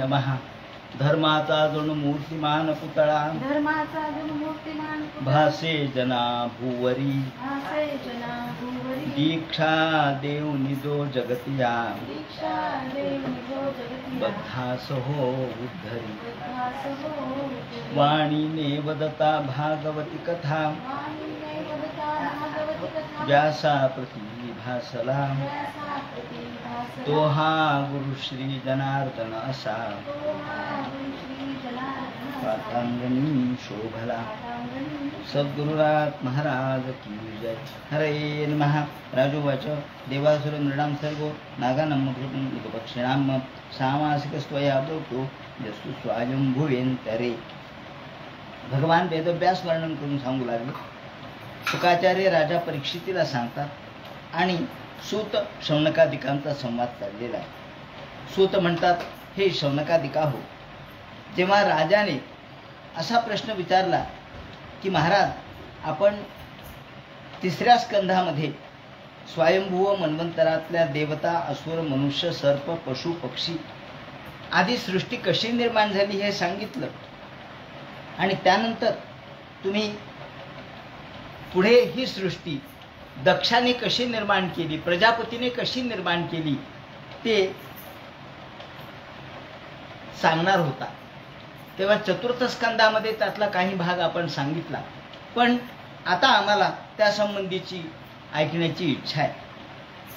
नमः। धर्माचा जण मूर्तिमान पुतळा भासे जना भुवरी दीक्षा देव निजो जगतिया बद्धास हो उद्धरी वाणीने वदता भागवती कथा व्यासा प्रति भासला तो हा गुरु श्री जनार्दन असा पाठांगणी शोभला। सद्गुरुनाथ महाराज की जय। हरे नमः। राजोवाच देवासुर नृणां सर्गो नागानां पक्षिणां सामासिकस्त्वया दौतो यस्तु स्वायंभुवेन्तरे। भगवान वेदव्यास वर्णन करून सांगू लागले। शुकाचार्य राजा परीक्षितीला सांगतात आणि सूत शौनकादिकांचा संवाद चाललेला आहे। सूत म्हणतात, हे शौनकादिका हो, जेव्हा राजाने असा प्रश्न विचारला की महाराज, आपण तिसऱ्या स्कंधामध्ये स्वयंभुव मन्वंतरातल्या देवता, असुर, मनुष्य, सर्प, पशु, पक्षी आदी सृष्टी कशी निर्माण झाली हे सांगितलं आणि त्यानंतर तुम्ही पुढे ही सृष्टी दक्षाने कशी निर्माण केली, प्रजापतीने कशी निर्माण केली ते सांगणार होता। तेव्हा चतुर्थ स्कंदामध्ये त्यातला काही भाग आपण सांगितला, पण आता आम्हाला त्या संबंधीची ऐकण्याची इच्छा आहे।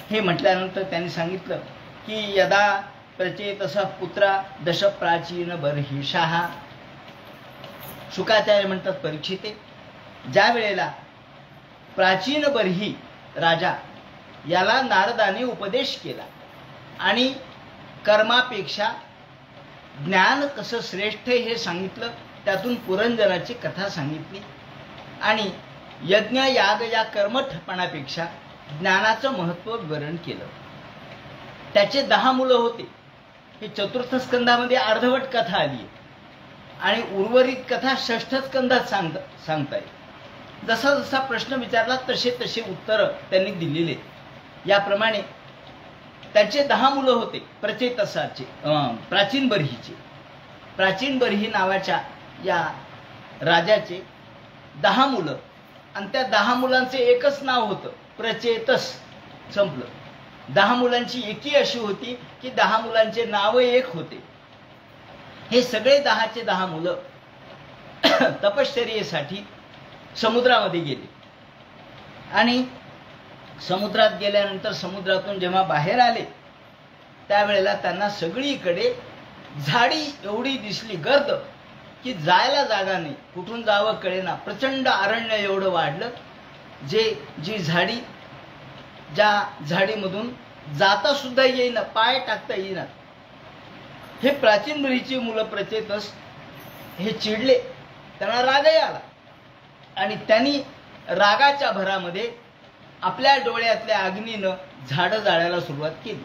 हे म्हटल्यानंतर त्यांनी सांगितलं की यदा प्रचेतस पुत्रा दश प्राचीन बर्हिषाः। शुकाचार्य म्हणतात, परीक्षिते, ज्या वेळेला प्राचीन बर्ही राजा याला नारदाने उपदेश केला आणि कर्मापेक्षा ज्ञान कसं श्रेष्ठ हे सांगितलं, त्यातून पुरंजनाची कथा सांगितली आणि यज्ञ याग या कर्मठपणापेक्षा ज्ञानाचं महत्त्व विवरण केलं। त्याचे 10 मुलं होते। हे चतुर्थ स्कंदामध्ये अर्धवट कथा आली आणि उर्वरित कथा षष्ठ स्कंदात सांगता येईल। जसा जसा प्रश्न विचारला तसे तसे उत्तर त्यांनी दिलेले। याप्रमाणे त्यांचे 10 मुलं होते प्रचेतसाचे, प्राचीन बर्हीचे। प्राचीन बर्ही नावाच्या या राजाचे 10 मुलं आणि त्या 10 मुलांचे एकच नाव होतं, प्रचेतस। संपलं। 10 मुलांची एकी अशी होती की 10 मुलांचे नाव एक होते। हे सगळे 10चे 10 मुलं तपश्चर्येसाठी समुद्रामध्ये गेले आणि समुद्रात गेल्यानंतर समुद्रातून जेव्हा बाहेर आले त्यावेळेला त्यांना सगळीकडे झाडी एवढी दिसली, गर्द, की जायला जागा नाही, कुठून जावं कळेना। प्रचंड अरण्य एवढं वाढलं, जी झाडी, ज्या झाडीमधून जाता सुद्धा येईना, पाय टाकता येईना। हे प्राचीन बर्हीची मुलं प्रचेतस हे चिडले, त्यांना रागही आला आणि त्यांनी रागाच्या भरामध्ये आपल्या डोळ्यातल्या अग्नीनं झाडं जाळायला सुरुवात केली।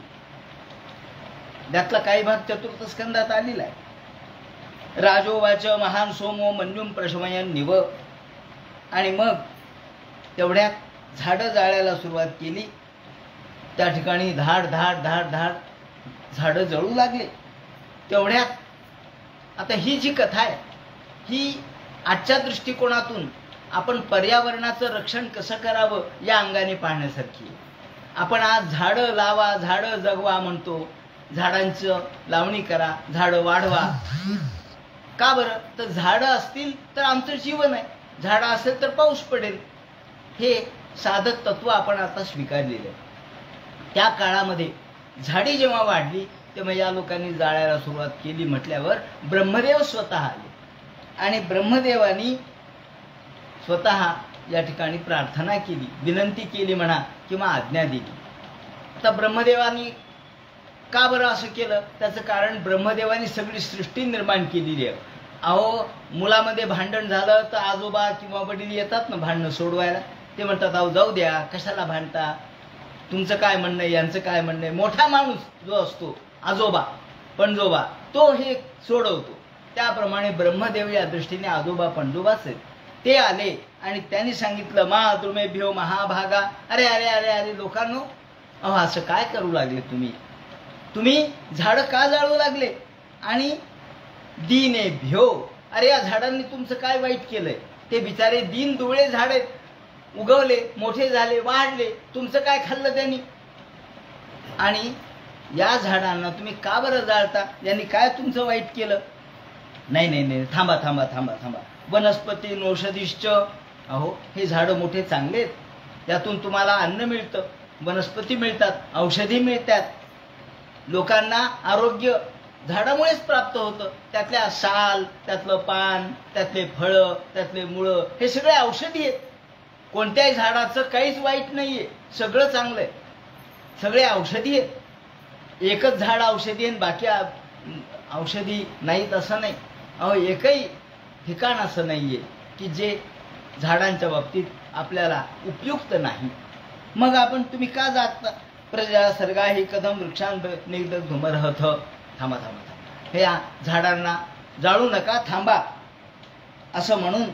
त्यातला काही भाग चतुर्थ स्कंदात आलेला आहे। राजोवाच महान सोमो मन्युम प्रशमयन निव। आणि मग तेवढ्यात झाडं जाळायला सुरुवात केली। त्या ठिकाणी धाड धाड धाड धाड झाडं जळू लागले। तेवढ्यात आता ही जी कथा आहे ही आजच्या दृष्टिकोनातून आपण पर्यावरणाचं रक्षण कसं करावं या अंगाने पाहण्यासारखी आहे। आपण आज झाडं लावा, झाडं जगवा म्हणतो, झाडांचं लावणी करा, झाडं वाढवा। का बरं? तर झाडं असतील तर आमचं जीवन आहे, झाडं असेल तर पाऊस पडेल। हे साधक तत्व आपण आता स्वीकारलेलं आहे। त्या काळामध्ये झाडी जेव्हा वाढली तेव्हा या लोकांनी जाळायला सुरुवात केली म्हटल्यावर ब्रह्मदेव स्वतः आले आणि ब्रह्मदेवानी स्वतः या ठिकाणी प्रार्थना केली, विनंती केली म्हणा किंवा आज्ञा दिली। आता ब्रह्मदेवानी का बरं असं केलं? त्याचं कारण ब्रह्मदेवानी सगळी सृष्टी निर्माण केलेली आहे। अहो, मुलामध्ये भांडण झालं तर आजोबा किंवा वडील येतात ना भांडणं सोडवायला। ते म्हणतात, अहो जाऊ द्या, कशाला भांडता, तुमचं काय म्हणणं आहे, यांचं काय म्हणणं आहे। मोठा माणूस जो असतो आजोबा, पणजोबा, तो हे सोडवतो। त्याप्रमाणे ब्रह्मदेव या दृष्टीने आजोबा पणजोबाच आहेत। ते आले आणि त्यांनी सांगितलं, मा द्रुमेभ्यो महाभागा। अरे अरे अरे अरे लोकांनो, अहो असं काय करू लागले तुम्ही झाडं का जाळू लागले? आणि दीने भ्यो, अरे या झाडांनी तुमचं काय वाईट केलंय? ते बिचारे दीन दुबळे झाड आहेत, उगवले, मोठे झाले, वाढले, तुमचं काय खाल्लं त्यांनी? आणि या झाडांना तुम्ही का बरं जाळता? यांनी काय तुमचं वाईट केलं? नाही नाही नाही, थांबा थांबा थांबा थांबा. वनस्पती नौषधीश्च, अहो हे झाडं मोठे चांगले आहेत, त्यातून तुम्हाला अन्न मिळतं, वनस्पती मिळतात, औषधी मिळतात, लोकांना आरोग्य झाडामुळेच प्राप्त होतं. त्यातल्या साल, त्यातलं पान, त्यातले फळं, त्यातले मुळं, हे सगळे औषधी आहेत. कोणत्याही झाडाचं काहीच वाईट नाहीये, सगळं चांगलं आहे, सगळे औषधी आहेत. एकच झाड औषधी आहे बाकी औषधी नाहीत असं नाही. अहो एकही ठिकाण असं नाहीये की जे झाडांच्या बाबतीत आपल्याला उपयुक्त नाही. मग आपण तुम्ही का जाता? प्रजा सर्गा ही कदम वृक्षां निग्ध धुमरहथ, थांबा थांबा थांबा, हे झाडांना जाळू नका, थांबा, असं म्हणून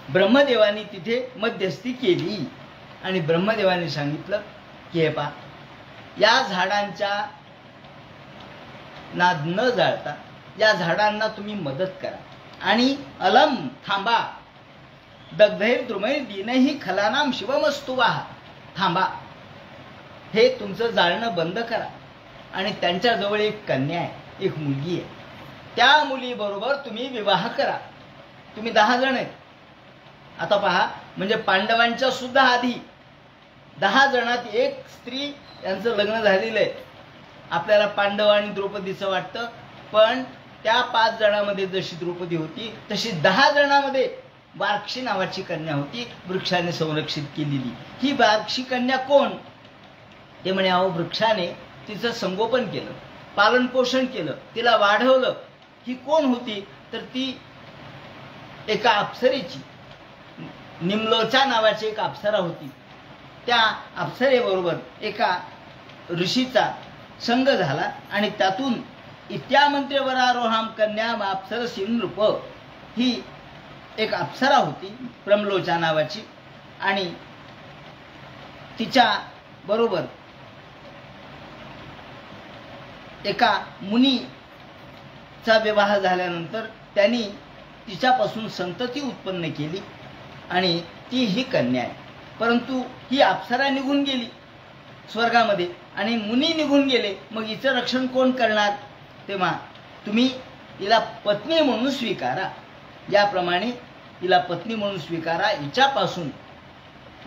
ब्रह्मदेवानी तिथे मध्यस्थी केली. आणि ब्रह्मदेवानी सांगितलं की हे पा, या झाडांच्या नाद न जाळता या झाडांना तुम्ही मदत करा. आणि अलम, थांबा, दग्धैर द्रुमैर दीनही खलानाम शिवमस्तुवाह, थांबा, हे तुमचं जाळणं बंद करा. आणि त्यांच्याजवळ एक कन्या आहे, एक मुलगी आहे, त्या मुलीबरोबर तुम्ही विवाह करा. तुम्ही 10 जण आहेत. आता पहा, म्हणजे पांडवांच्या सुद्धा आधी 10 जणात एक स्त्री यांचं लग्न झालेलं आहे. आपल्याला पांडव आणि द्रौपदीचं वाटतं, पण त्या 5 जणांमध्ये जशी द्रौपदी होती तशी 10 जणांमध्ये बार्क्षी नावाची कन्या होती, वृक्षाने संरक्षित केलेली. ही बार्क्षी कन्या कोण? ते म्हणे, अहो वृक्षाने तिचं संगोपन केलं, पालन पोषण केलं, तिला वाढवलं. ही कोण होती? तर ती एका अप्सरेची, निमलोचा नावाची एक अप्सरा होती. त्या अप्सरेबरोबर एका ऋषीचा संग झाला आणि त्यातून इत्यामंत्र्यवरारोहाम कन्या अप्सरसी नृप, ही एक अप्सरा होती प्रमलोचा नावाची. आणि तिच्या बरोबर एका मुनीचा विवाह झाल्यानंतर त्यांनी तिच्यापासून संतती उत्पन्न केली आणि ती ही कन्या आहे. परंतु ही अप्सरा निघून गेली स्वर्गामध्ये आणि मुनी निघून गेले, मग हिचं रक्षण कोण करणार? तेव्हा तुम्ही हिला पत्नी म्हणून स्वीकारा. याप्रमाणे हिला पत्नी म्हणून स्वीकारा.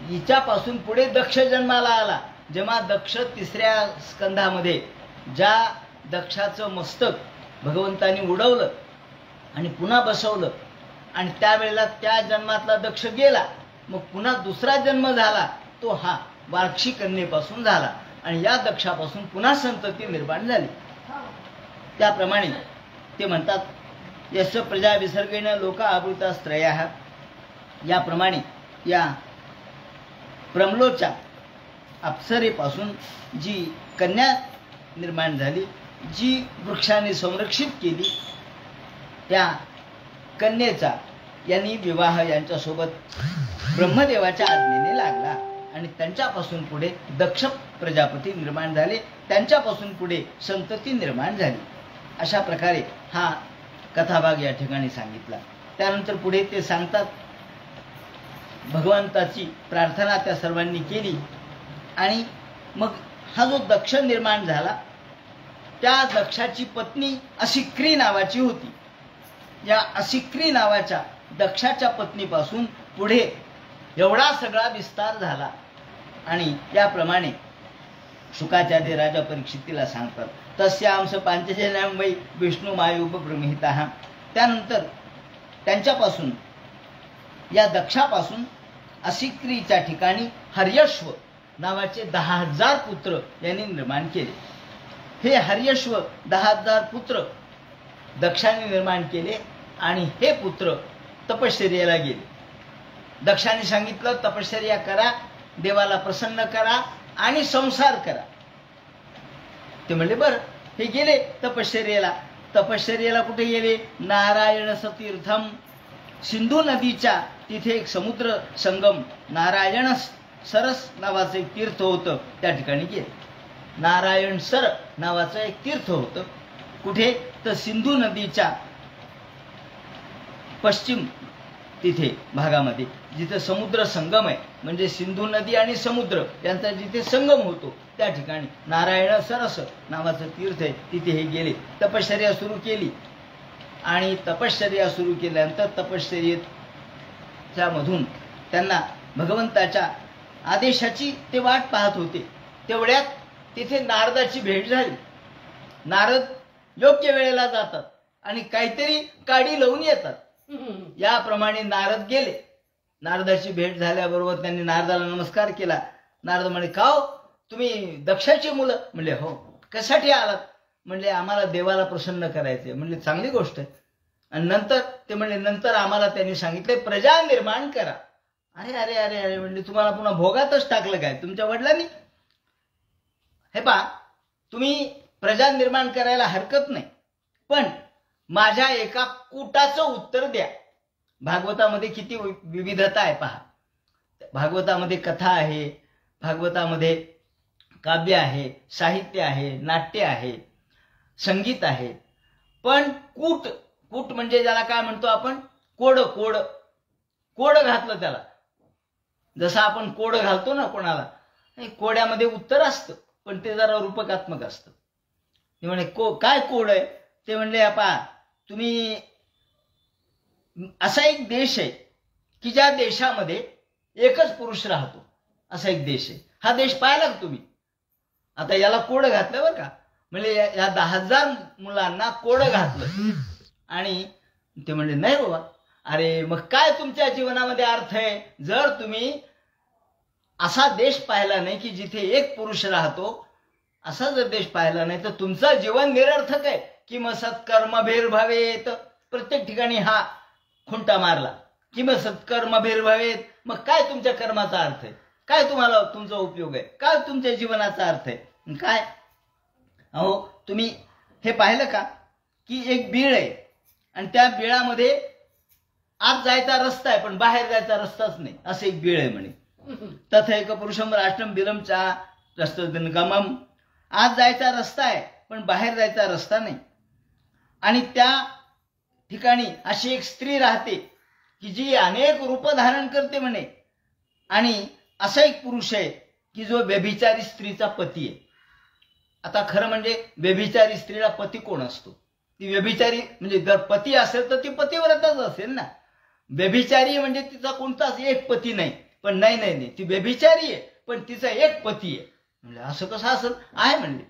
हिच्यापासून पुढे दक्ष जन्माला आला. जेव्हा दक्ष 3ऱ्या स्कंधामध्ये ज्या दक्षाचं मस्तक भगवंतानी उडवलं आणि पुन्हा बसवलं, आणि त्यावेळेला त्या जन्मातला दक्ष गेला, मग पुन्हा दुसरा जन्म झाला, तो हा बार्क्षी कन्येपासून झाला आणि या दक्षापासून पुन्हा संतती निर्माण झाली. त्याप्रमाणे ते म्हणतात, यस्य प्रजा विसर्गेण लोका आवृता स्त्रया. याप्रमाणे या प्रमलोच्या अप्सरेपासून जी कन्या निर्माण झाली, जी वृक्षाने संरक्षित केली, त्या कन्येचा यांनी विवाह यांच्यासोबत ब्रह्मदेवाच्या आज्ञेने लागला आणि त्यांच्यापासून पुढे दक्ष प्रजापती निर्माण झाले, त्यांच्यापासून पुढे संतती निर्माण झाली. अशा प्रकारे हा कथाभाग या ठिकाणी सांगितला. त्यानंतर पुढे ते सांगतात, भगवंताची प्रार्थना त्या सर्वांनी केली आणि मग हा जो दक्ष निर्माण झाला, त्या दक्षाची पत्नी असिक्री नावाची होती. या असिक्री नावाच्या दक्षाच्या पत्नीपासून पुढे एवढा सगळा विस्तार झाला. आणि याप्रमाणे शुकाचार्य राजा परीक्षितीला सांगतात, तस्यांश पांचजन्यां वै विष्णू मायुपब्रह्मितः. त्यानंतर त्यांच्यापासून, या दक्षापासून असिक्रीच्या ठिकाणी हर्यश्व नावाचे 10,000 पुत्र यांनी निर्माण केले. हे हर्यश्व 10,000 पुत्र दक्षाने निर्माण केले आणि हे पुत्र तपश्चर्येला गेले. दक्षाने सांगितलं, तपश्चर्या करा, देवाला प्रसन्न करा आणि संसार करा. ते म्हणले बरं. हे गेले तपश्चर्येला. तपश्चर्येला कुठे गेले? नारायण सतीर्थम, सिंधू नदीच्या तिथे एक समुद्र संगम नारायण सरस नावाचं एक तीर्थ होतं, त्या ठिकाणी गेले. नारायण सर नावाचं एक तीर्थ होतं. कुठे तर सिंधू नदीच्या पश्चिम तिथे भागामध्ये जिथे समुद्र संगम आहे, म्हणजे सिंधू नदी आणि समुद्र यांचा जिथे संगम होतो त्या ठिकाणी नारायण सरस नावाचं तीर्थ आहे. तिथे हे गेले, तपश्चर्या सुरू केली. आणि तपश्चर्या सुरू केल्यानंतर तपश्चर्येच्या मधून त्यांना भगवंताच्या आदेशाची ते वाट पाहत होते. तेवढ्यात तिथे नारदाची भेट झाली. नारद योग्य वेळेला जातात आणि काहीतरी काडी लावून येतात. याप्रमाणे नारद गेले. नारदाची भेट झाल्याबरोबर त्यांनी नारदाला नमस्कार केला. नारद म्हणे, का हो तुम्ही दक्षाची मुलं? म्हणले, हो. कशासाठी आलात? म्हणले, आम्हाला देवाला प्रसन्न करायचे. म्हणले, चांगली गोष्ट आहे. आणि नंतर ते म्हणले, नंतर आम्हाला त्यांनी सांगितले प्रजा निर्माण करा. अरे अरे अरे अरे म्हणले, तुम्हाला पुन्हा भोगातच टाकलं काय तुमच्या वडिलांनी? हे पहा, तुम्ही प्रजा निर्माण करायला हरकत नाही, पण माझ्या एका कूटाचं उत्तर द्या. भागवतामध्ये किती विविधता आहे पहा. भागवतामध्ये कथा आहे, भागवतामध्ये काव्य आहे, साहित्य आहे, नाट्य आहे, संगीत आहे. पण कूट कूट म्हणजे ज्याला काय म्हणतो आपण, कोड कोड कोड घातलं त्याला. जसं आपण कोड घालतो ना कोणाला, कोड्यामध्ये उत्तर असतं, पण ते जरा रूपकात्मक असतं. ते म्हणे, काय कोड आहे? ते म्हणले, आपा तुम्ही असा एक देश आहे की ज्या देशामध्ये एकच पुरुष राहतो, असा एक देश आहे. हा देश पाहिला का तुम्ही? आता याला कोड घातलं बरं का. म्हणजे या 10,000 मुलांना कोड घातलं. आणि ते म्हणले, नाही बाबा. अरे मग काय तुमच्या जीवनामध्ये अर्थ आहे जर तुम्ही असा देश पाहिला नाही की जिथे एक पुरुष राहतो? असा जर देश पाहिला नाही तर तुमचं जीवन निरर्थक आहे. किम सत्कर्मभिर्भवेत, प्रत्येक ठिकाणी हा खुंटा मारला. किम सत्कर्मभिर्भवेत, मग काय तुमच्या कर्माचा अर्थ आहे? काय तुम्हाला तुमचा उपयोग आहे? काय तुमच्या जीवनाचा अर्थ आहे? काय अहो तुम्ही हे पाहिलं का की एक बीळ आहे आणि त्या बिळामध्ये आत जायचा रस्ता आहे पण बाहेर जायचा रस्ताच नाही, असं एक बीळ आहे म्हणे. तथैक पुरुषम राष्ट्रम बिलमचा रस्तगमम, आत जायचा रस्ता आहे पण बाहेर जायचा रस्ता नाही. आणि त्या ठिकाणी अशी एक स्त्री राहते की जी अनेक रूप धारण करते म्हणे. आणि असा एक पुरुष आहे की जो व्यभिचारी स्त्रीचा पती आहे. आता खरं म्हणजे व्यभिचारी स्त्रीला पती कोण असतो? ती व्यभिचारी म्हणजे जर पती असेल तर ती पतिव्रताच असेल ना. व्यभिचारी म्हणजे तिचा कोणताच एक पती नाही. पण नाही नाही नाही, ती व्यभिचारी आहे पण तिचा एक पती आहे. म्हणजे असं कसं असेल? आहे म्हणले.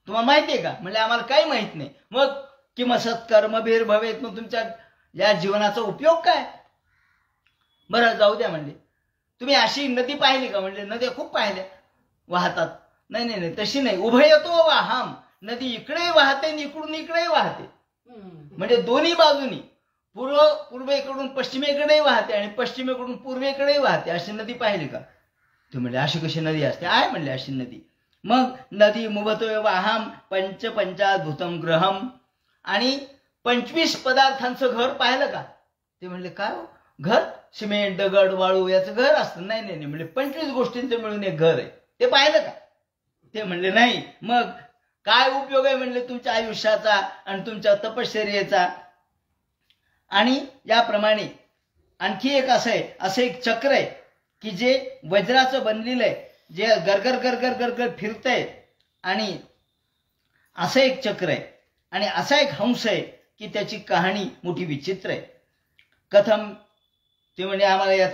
तुम्हाला माहिती आहे का? म्हणजे आम्हाला काही माहित नाही. मग किम सत्कर्मभिर्भवेत, मग तुमच्या या जीवनाचा उपयोग काय? बरं जाऊ द्या म्हणले. तुम्ही अशी नदी पाहिली का? म्हणले, नद्या खूप पाहिल्या वाहतात. नाही नाही नाही, तशी नाही. उभयतो वाहम, नदी इकडे वाहते आणि इकडून इकडे वाहते. म्हणजे दोन्ही बाजूनी, पूर्वेकडून पश्चिमेकडे वाहते आणि पश्चिमेकडून पूर्वेकडे वाहते. अशी नदी पाहिली का? ते म्हणले, अशी कशी नदी असते? आहे म्हणले अशी नदी. मग नदी मुभतो वाहम पंचाद्भुतम ग्रहम, आणि 25 पदार्थांचं घर पाहिलं का? ते म्हणले, काय हो घर? सिमेंट दगड वाळू याचं घर असतं? नाही नाही नाही, म्हणजे 25 गोष्टींचं मिळून एक घर आहे. ते पाहिलं का? ते म्हणले, नाही. मग काय उपयोग आहे म्हणले तुमच्या आयुष्याचा आणि तुमच्या तपश्चर्येचा? आणि याप्रमाणे आणखी एक असं आहे, असं एक चक्र आहे की जे वज्राचं बनलेलं आहे, जे गरगर गरगर गरगर फिरतंय. आणि असं एक चक्र आहे आणि असा एक हंस आहे की त्याची कहाणी मोठी विचित्र आहे. कथम, ते म्हणजे आम्हाला या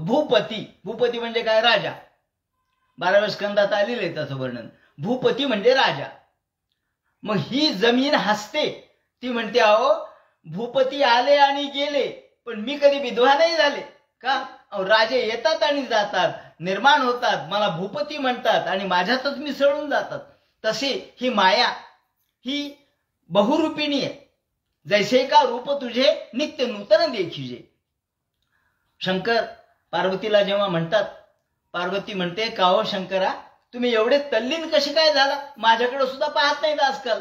भूपती. भूपती म्हणजे काय? राजा. 12व्या स्कंदात आलेलं आहे त्याचं वर्णन. भूपती म्हणजे राजा. मग ही जमीन हसते, ती म्हणते अहो भूपती आले आणि गेले पण मी कधी विधवा नाही झाले का? अहो राजे येतात आणि जातात, निर्माण होतात, मला भूपती म्हणतात आणि माझ्यातच मिसळून जातात. तसे ही माया ही बहुरूपिणी आहे. जैसे का रूप तुझे नित्य नूतन देखिजे. शंकर पार्वतीला जेव्हा म्हणतात, पार्वती म्हणते का हो शंकरा तुम्ही एवढे तल्लीन कसे काय झाला, माझ्याकडे सुद्धा पाहत नाहीत आजकाल.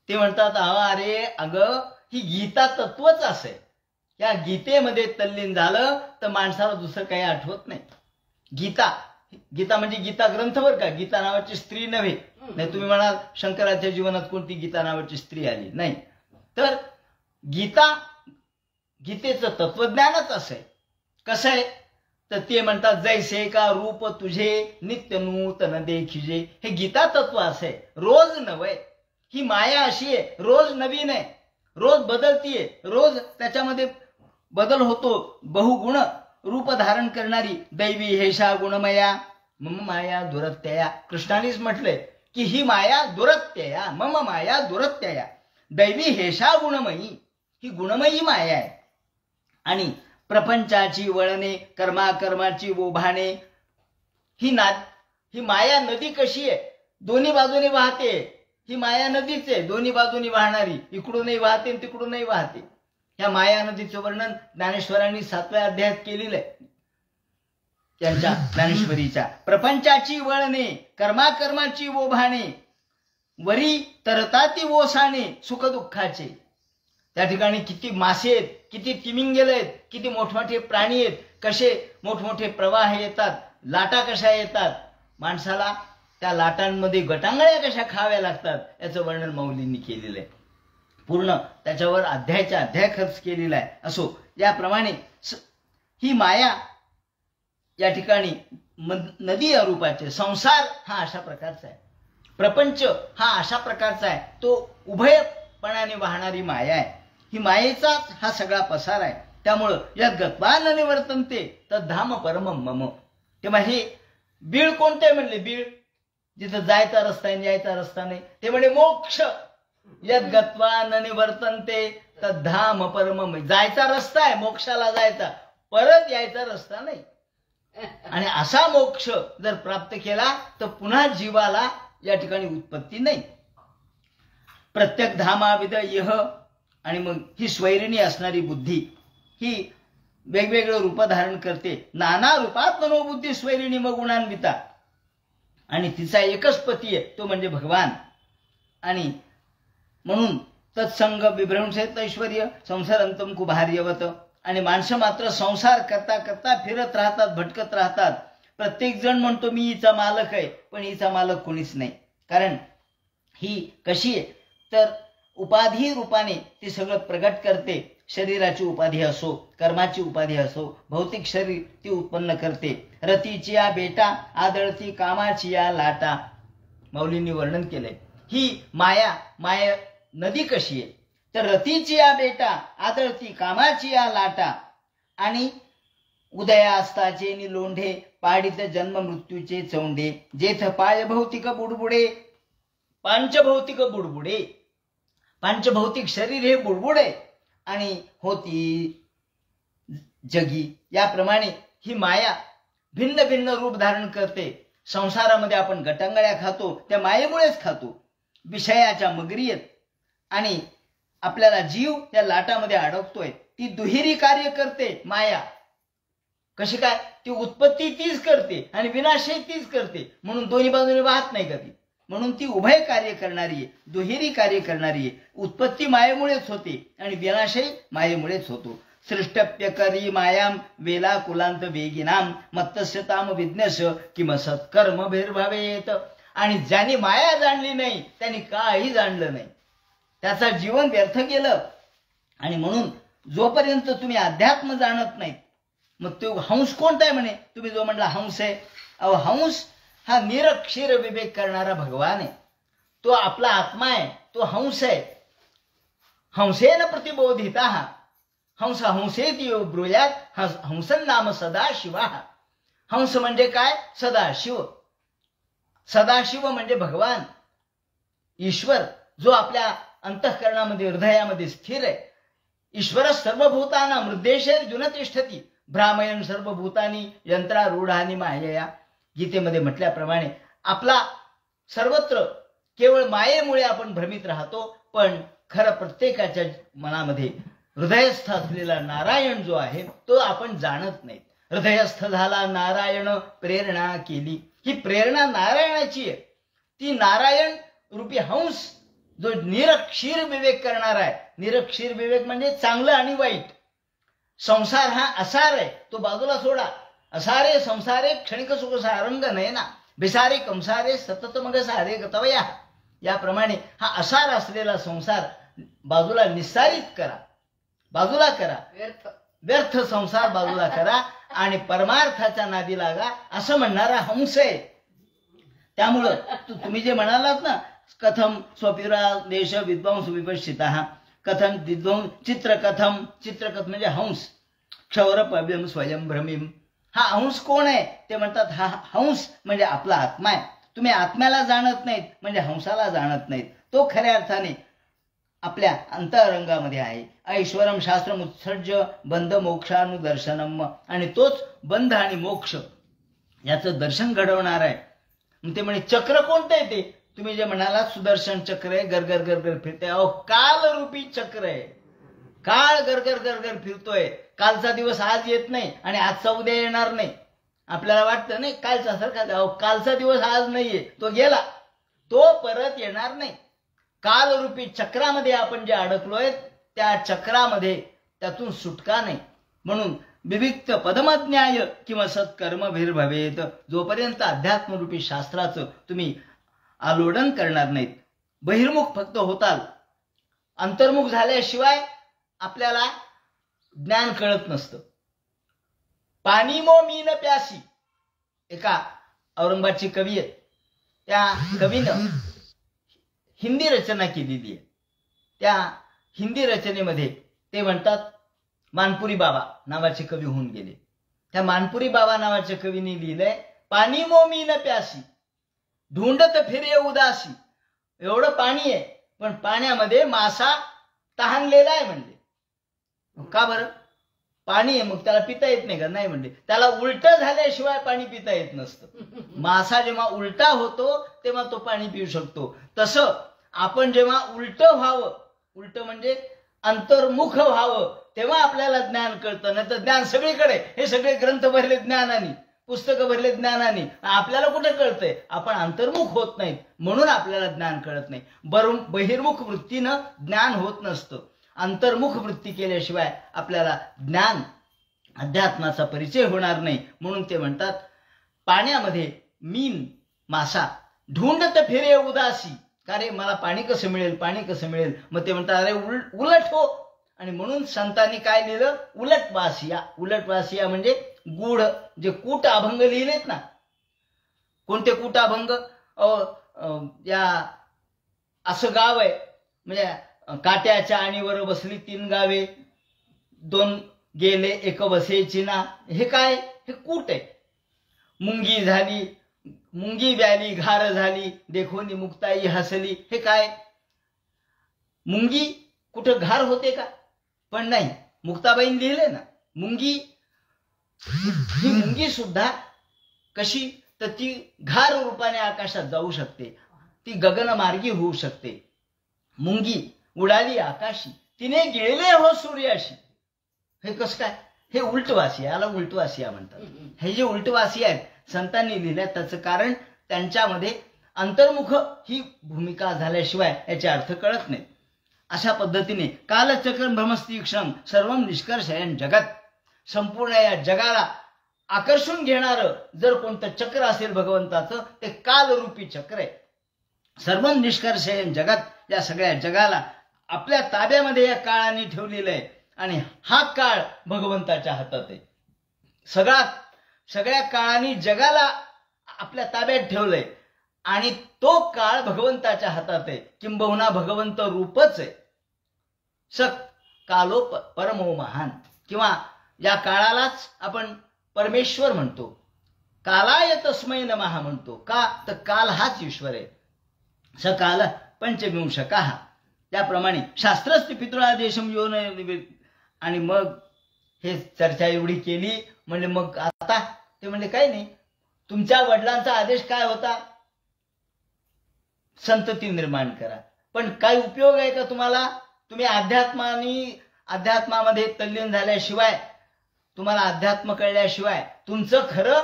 ते म्हणतात अरे अगं ही गीता तत्वच असे, या गीतेमध्ये तल्लीन झालं तर माणसाला दुसरं काही आठवत नाही. गीता, गीता म्हणजे गीता ग्रंथ बर का, गीता नावाची स्त्री नव्हे. नाही तुम्ही म्हणाल शंकराच्या जीवनात कोणती गीता नावाची स्त्री आली नाही, तर गीता, गीतेचं तत्वज्ञानच असं आहे. कसं आहे तर ते म्हणतात जैसे का रूप तुझे नित्य नूतन देखिजे. हे गीता तत्व असं आहे, रोज नवय. ही माया अशी आहे, रोज नवीन आहे, रोज बदलतीये, रोज त्याच्यामध्ये बदल होतो. बहुगुण रूप धारण करणारी दैवी हेषा गुणमया मम माया दुरत्यया. कृष्णानेच म्हटलंय की ही माया दुरत्यया, मम माया दुरत्यया. दैवी हेषा गुणमयी, ही गुणमयी माया आहे. आणि प्रपंचाची वळणे, कर्माकर्माची ओभाणे, ही माया नदी कशी आहे, दोन्ही बाजूने वाहते. ही माया नदीच आहे, दोन्ही बाजूनी वाहणारी, इकडूनही वाहते तिकडूनही वाहते. ह्या माया नदीचं वर्णन ज्ञानेश्वरांनी 7व्या अध्यायात केलेलं आहे त्यांच्या ज्ञानेश्वरीच्या. प्रपंचाची वळणे, कर्माकर्माची ओभाणे, वरी तरताती ओसाणे सुख दुःखाचे. त्या ठिकाणी किती मासे आहेत, किती तिमिंगल आहेत, किती मोठमोठे प्राणी आहेत, कसे मोठमोठे प्रवाह येतात, लाटा कशा येतात, माणसाला त्या लाटांमध्ये गटांगळ्या कशा खाव्या लागतात, याचं वर्णन माऊलींनी केलेलं आहे. पूर्ण त्याच्यावर अध्यायाच्या अध्याय खर्च केलेला आहे. असो, याप्रमाणे ही माया या ठिकाणी नदी या रूपाचे. संसार हा अशा प्रकारचा आहे, प्रपंच हा अशा प्रकारचा आहे, तो उभयपणाने वाहणारी माया आहे. ही मायेचा हा सगळा पसार आहे. त्यामुळं यात गत्वा न निवर्तन्ते तद्धाम परमं मम. तेव्हा हे बीळ कोणते म्हणले? बीळ जिथं जायचा रस्ता आहे यायचा रस्ता नाही, ते म्हणजे मोक्ष. यद गत्वा न निवर्तन्ते तद्धाम परमं. जायचा रस्ता आहे, मोक्षाला जायचा, परत यायचा रस्ता नाही. आणि असा मोक्ष जर प्राप्त केला तर पुन्हा जीवाला या ठिकाणी उत्पत्ती नाही. प्रत्येक धामाविद यह. आणि मग ही स्वैरिणी असणारी बुद्धी ही वेगवेगळं रूप धारण करते. नाना रूपात मनोबुद्धी स्वैरिणी मग गुणान्विता. आणि तिचा एकच पती आहे, तो म्हणजे भगवान. आणि म्हणून तत्संग विभ्रंशेत ऐश्वर्य संसारांतम कुभार्यवत. आणि माणसं मात्र संसार करता करता फिरत राहतात, भटकत राहतात. प्रत्येक जण म्हणतो मी हिचा मालक आहे, पण हिचा मालक कोणीच नाही. कारण ही कशी आहे तर उपाधी रूपाने ती सगळं प्रगट करते. शरीराची उपाधी असो, कर्माची उपाधी असो, भौतिक शरीर ती उत्पन्न करते. रतीची या बेटा आदळती कामाची या लाटा. माऊलींनी वर्णन केलंय ही माया नदी कशी आहे तर रतीची या बेटा आदळती कामाची या लाटा. आणि उदया असताचे नि लोंढे पाडित जन्म मृत्यूचे चौंडे. जेथ पाय भौतिक बुडबुडे पांचभौतिक बुडबुडे. पांचभौतिक शरीर हे बुडबुडे आणि होती जगी. याप्रमाणे ही माया भिन्न भिन्न रूप धारण करते. संसारामध्ये आपण गटांगळ्या खातो, त्या मायेमुळेच खातो, विषयाच्या मगरीयत. आणि आपल्याला जीव त्या लाटामध्ये अडकतोय. ती दुहेरी कार्य करते माया. कशी काय? ती उत्पत्ती तीच करते आणि विनाशही तीच करते, म्हणून दोन्ही बाजूने वाहत नाही कधी. म्हणून ती उभय कार्य करणारी आहे, दुहेरी कार्य करणारी आहे. उत्पत्ती मायेमुळेच होते आणि विनाशही मायेमुळेच होतो. सृष्टप्यकरी मायाम वेला कुलांत वेगिनाम मत्तस्यताम विज्ञश किम सत्कर्म भेरभावेत. आणि ज्याने माया जाणली नाही त्यांनी काही जाणलं नाही, त्याचा जीवन व्यर्थ केलं. आणि म्हणून जोपर्यंत तुम्ही अध्यात्म जाणत नाहीत, मग तो हंस कोणता आहे म्हणे? तुम्ही जो म्हणला हंस आहे, अहो हंस हा निरक्षीर विवेक करणारा भगवान आहे. तो आपला आत्मा आहे, तो हंस आहे. हंसेन प्रतिबोधिता. हंस हंसेती ब्रूयात हंसन नाम सदाशिवा. हंस म्हणजे काय? सदाशिव. सदाशिव म्हणजे भगवान ईश्वर, जो आपल्या अंतःकरणामध्ये हृदयामध्ये स्थिर आहे. ईश्वर सर्वभूतानां हृदयेषु तिष्ठती भ्रामयन् सर्वभूतानि यंत्रारूढानि मायया. गीतेमध्ये म्हटल्याप्रमाणे आपला सर्वत्र केवळ मायेमुळे आपण भ्रमित राहतो, पण खरं प्रत्येकाच्या मनामध्ये हृदयस्थ असलेला नारायण जो आहे तो आपण जाणत नाही. हृदयस्थ झाला नारायण प्रेरणा केली. ही प्रेरणा नारायणाची आहे. ती नारायण रूपी हंस जो निरक्षीर विवेक करणार आहे. निरक्षीर विवेक म्हणजे चांगलं आणि वाईट. संसार हा असार आहे, तो बाजूला सोडा. असारे संसारे क्षणिक सुख सारंग नयना बिसारे कंसारे सतत मग सारे गतवया. याप्रमाणे हा असार असलेला संसार बाजूला निस्सारित करा, बाजूला करा. व्यर्थ संसार बाजूला करा आणि परमार्थाच्या नादी लागा, असं म्हणणारा हंस आहे. त्यामुळं तुम्ही जे म्हणालात ना, कथम स्वपिरा देश विद्वांस विपश्चिता कथम विद्वांस चित्रकथम. चित्रकथ म्हणजे हंस. क्षौरपव्यम स्वयंभ्रमीम. हा हंस कोण आहे? ते म्हणतात हा हंस म्हणजे आपला आत्मा आहे. तुम्ही आत्म्याला जाणत नाहीत म्हणजे हंसाला जाणत नाहीत. तो खऱ्या अर्थाने आपल्या अंतरंगामध्ये आहे. ऐश्वरम शास्त्रम उत्सर्ज बंध मोक्षानुदर्शनम. आणि तोच बंध आणि मोक्ष याचं दर्शन घडवणार आहे. ते म्हणे चक्र कोणतं आहे? ते तुम्ही जे म्हणाला सुदर्शन चक्र आहे, गरगर गरगर फिरते. अहो काल रूपी चक्र आहे. काळ गरगर गरगर फिरतोय. कालचा दिवस आज येत नाही आणि आजचा उद्या येणार नाही. आपल्याला वाटतं नाही कालचा सारखा. अहो कालचा दिवस आज नाहीये, तो गेला, तो परत येणार नाही. कालरूपी चक्रामध्ये आपण जे अडकलोय त्या चक्रामध्ये त्यातून सुटका नाही. म्हणून विविक्त पदमज्ञाय किंवा सत्कर्मभिर्भवेत. जोपर्यंत अध्यात्मरूपी शास्त्राचं तुम्ही आलोडन करणार नाहीत, बहिर्मुख फक्त होताल, अंतर्मुख झाल्याशिवाय आपल्याला ज्ञान कळत नसतं. पाणी मो मीन प्यासी. एका औरंगाबादची कवी आहेत, त्या कवीनं हिंदी रचना केलेली आहे. त्या हिंदी रचनेमध्ये ते म्हणतात, मानपुरी बाबा नावाचे कवी होऊन गेले. त्या मानपुरी बाबा नावाच्या कवीने लिहिलंय, पाणी मो मीन प्यासी ढूंढत फिरे उदासी. एवढं पाणी आहे पण पाण्यामध्ये मासा तहानलेला आहे म्हणले. का बरं? पाणी आहे मग त्याला पिता येत नाही का? नाही म्हणले, त्याला उलट झाल्याशिवाय पाणी पिता येत नसतं. मासा जेव्हा उलटा होतो तेव्हा तो पाणी पिऊ शकतो. तसं आपण जेव्हा उलट व्हावं, उलट म्हणजे अंतर्मुख व्हावं, तेव्हा आपल्याला ज्ञान कळतं. नाही तर ज्ञान सगळीकडे, हे सगळे ग्रंथ भरले ज्ञानाने, पुस्तकं भरले ज्ञानाने, आपल्याला कुठे कळतंय? आपण अंतर्मुख होत नाहीत म्हणून आपल्याला ज्ञान कळत नाही. बहिर्मुख वृत्तीनं ज्ञान होत नसतं. अंतर्मुख वृत्ती केल्याशिवाय आपल्याला ज्ञान अध्यात्माचा परिचय होणार नाही. म्हणून ते म्हणतात, पाण्यामध्ये मीन मासा ढूंढत फिरे उदासी. का रे मला पाणी कसं मिळेल, पाणी कसं मिळेल? मग ते म्हणतात अरे उलट हो. आणि म्हणून संतांनी काय लिहिलं? उलटवासिया. उलटवासिया म्हणजे गूढ, जे कूट अभंग लिहिलेत ना. कोणते कूट अभंग? या असं गाव आहे म्हणजे काट्याच्या आणीवर बसली 3 गावे, 2 गेले एक बसेची ना. हे काय? हे कूट आहे. मुंगी झाली, मुंगी व्याली घार झाली, देखोनी मुक्ताई हसली. हे काय? मुंगी कुठं घार होते का? पण नाही, मुक्ताबाईंनी लिहिले ना मुंगी. ही मुंगी सुद्धा कशी? तर ती घार रूपाने आकाशात जाऊ शकते, ती गगनमार्गी होऊ शकते. मुंगी उडाली आकाशी, तिने गिळले हो सूर्याशी. हे कसं काय? हे उलटवासी, याला उलटवासिया म्हणतात. हे जे उलटवासी आहेत संतांनी लिहिल्या, त्याचं कारण त्यांच्यामध्ये अंतर्मुख ही भूमिका झाल्याशिवाय याचे अर्थ कळत नाही. अशा पद्धतीने कालचक्र भ्रमस्तीक्षण सर्व निष्कर्षयन जगत. संपूर्ण या जगाला आकर्षून घेणारं जर कोणतं चक्र असेल भगवंताचं, ते कालरूपी चक्र आहे. सर्व निष्कर्षयन जगत. या सगळ्या जगाला आपल्या ताब्यामध्ये या काळाने ठेवलेलं आहे आणि हा काळ भगवंताच्या हातात आहे. सगळ्या काळाने जगाला आपल्या ताब्यात ठेवलंय आणि तो काळ भगवंताच्या हातात आहे. किंबहुना भगवंत रूपच आहे. कालो परमो महान, किंवा या काळालाच आपण परमेश्वर म्हणतो. कालाय तस्मै नमः म्हणतो. का तर काल हाच ईश्वर आहे. सकाल पंचविंशकाः. त्याप्रमाणे शास्त्रस्थ पितृआदेशम यो न. आणि मग हे चर्चा एवढी केली म्हणजे मग आता ते म्हणजे काही नाही, तुमच्या वडिलांचा आदेश काय होता? संतती निर्माण करा. पण काय उपयोग आहे का तुम्हाला? तुम्ही अध्यात्मामध्ये तल्लीन झाल्याशिवाय, तुम्हाला अध्यात्म कळल्याशिवाय तुमचं खरं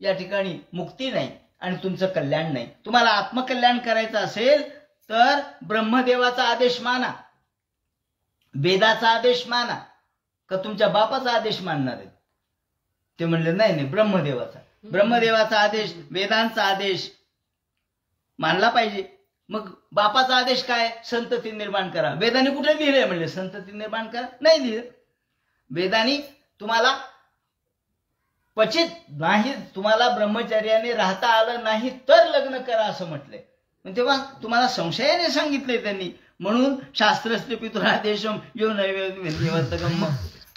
या ठिकाणी मुक्ती नाही आणि तुमचं कल्याण नाही. तुम्हाला आत्मकल्याण करायचं असेल तर ब्रह्मदेवाचा आदेश माना, वेदाचा आदेश माना, का तुमच्या बापाचा आदेश मानणार आहे? ते म्हणले नाही नाही, ब्रह्मदेवाचा आदेश, वेदांचा आदेश मानला पाहिजे. मग बापाचा आदेश काय? संतती निर्माण करा. वेदांनी कुठे लिहिलंय म्हणले संतती निर्माण करा? नाही लिहिलं. वेदांनी तुम्हाला क्वचित नाही, तुम्हाला ब्रह्मचर्याने राहता आलं नाही तर लग्न करा असं म्हटलंय. तेव्हा तुम्हाला संशयाने सांगितलंय त्यांनी. म्हणून शास्त्रस्थ पितुरादेशम यो नैवेद्यवर्तकम.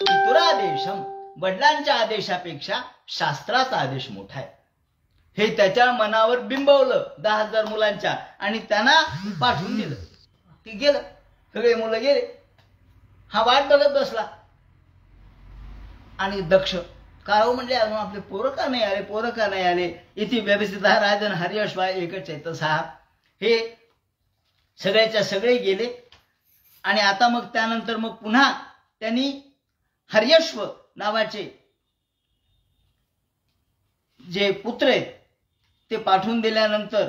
पितुरादेशम, वडिलांच्या आदेशापेक्षा शास्त्राचा आदेश मोठा आहे. हे त्याच्या मनावर बिंबवलं 10,000 मुलांच्या, आणि त्यांना पाठवून दिलं. ते गेलं, सगळे मुलं गेले. हा वाट बघत बसला. आणि दक्ष काय हो म्हणले, अजून आपले पोरं का नाही आले, पोरं का नाही आले? इथे व्यवस्थित राजन हरियश्वा एकच आहे तसा. हे सगळ्याच्या सगळे गेले. आणि आता मग त्यानंतर मग पुन्हा त्यांनी हर्यश्व नावाचे जे पुत्र आहेत ते पाठवून दिल्यानंतर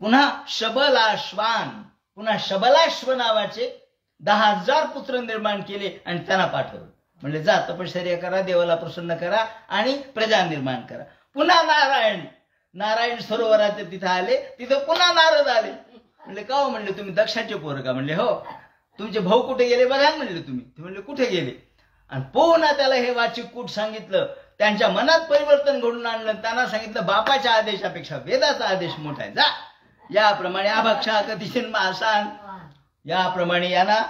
पुन्हा शबलाश्व नावाचे 10,000 पुत्र निर्माण केले आणि त्यांना पाठवलं. म्हणजे जा तपश्चर्या करा, देवाला प्रसन्न करा आणि प्रजा निर्माण करा. पुन्हा नारायण सरोवराचे तिथे आले. तिथे पुन्हा नारद आले. म्हणले का हो? म्हणले तुम्ही दक्षाचे पोरं का? म्हणले हो. तुमचे भाऊ कुठे गेले बघा म्हणले तुम्ही. ते म्हणले कुठे गेले? आणि पुन्हा त्याला हे वाचिक कूट सांगितलं. त्यांच्या मनात परिवर्तन घडून आणलं. त्यांना सांगितलं बापाच्या आदेशापेक्षा वेदाचा आदेश मोठा आहे, जा. याप्रमाणे अभक्षा कथिशीन मासान, याप्रमाणे यांना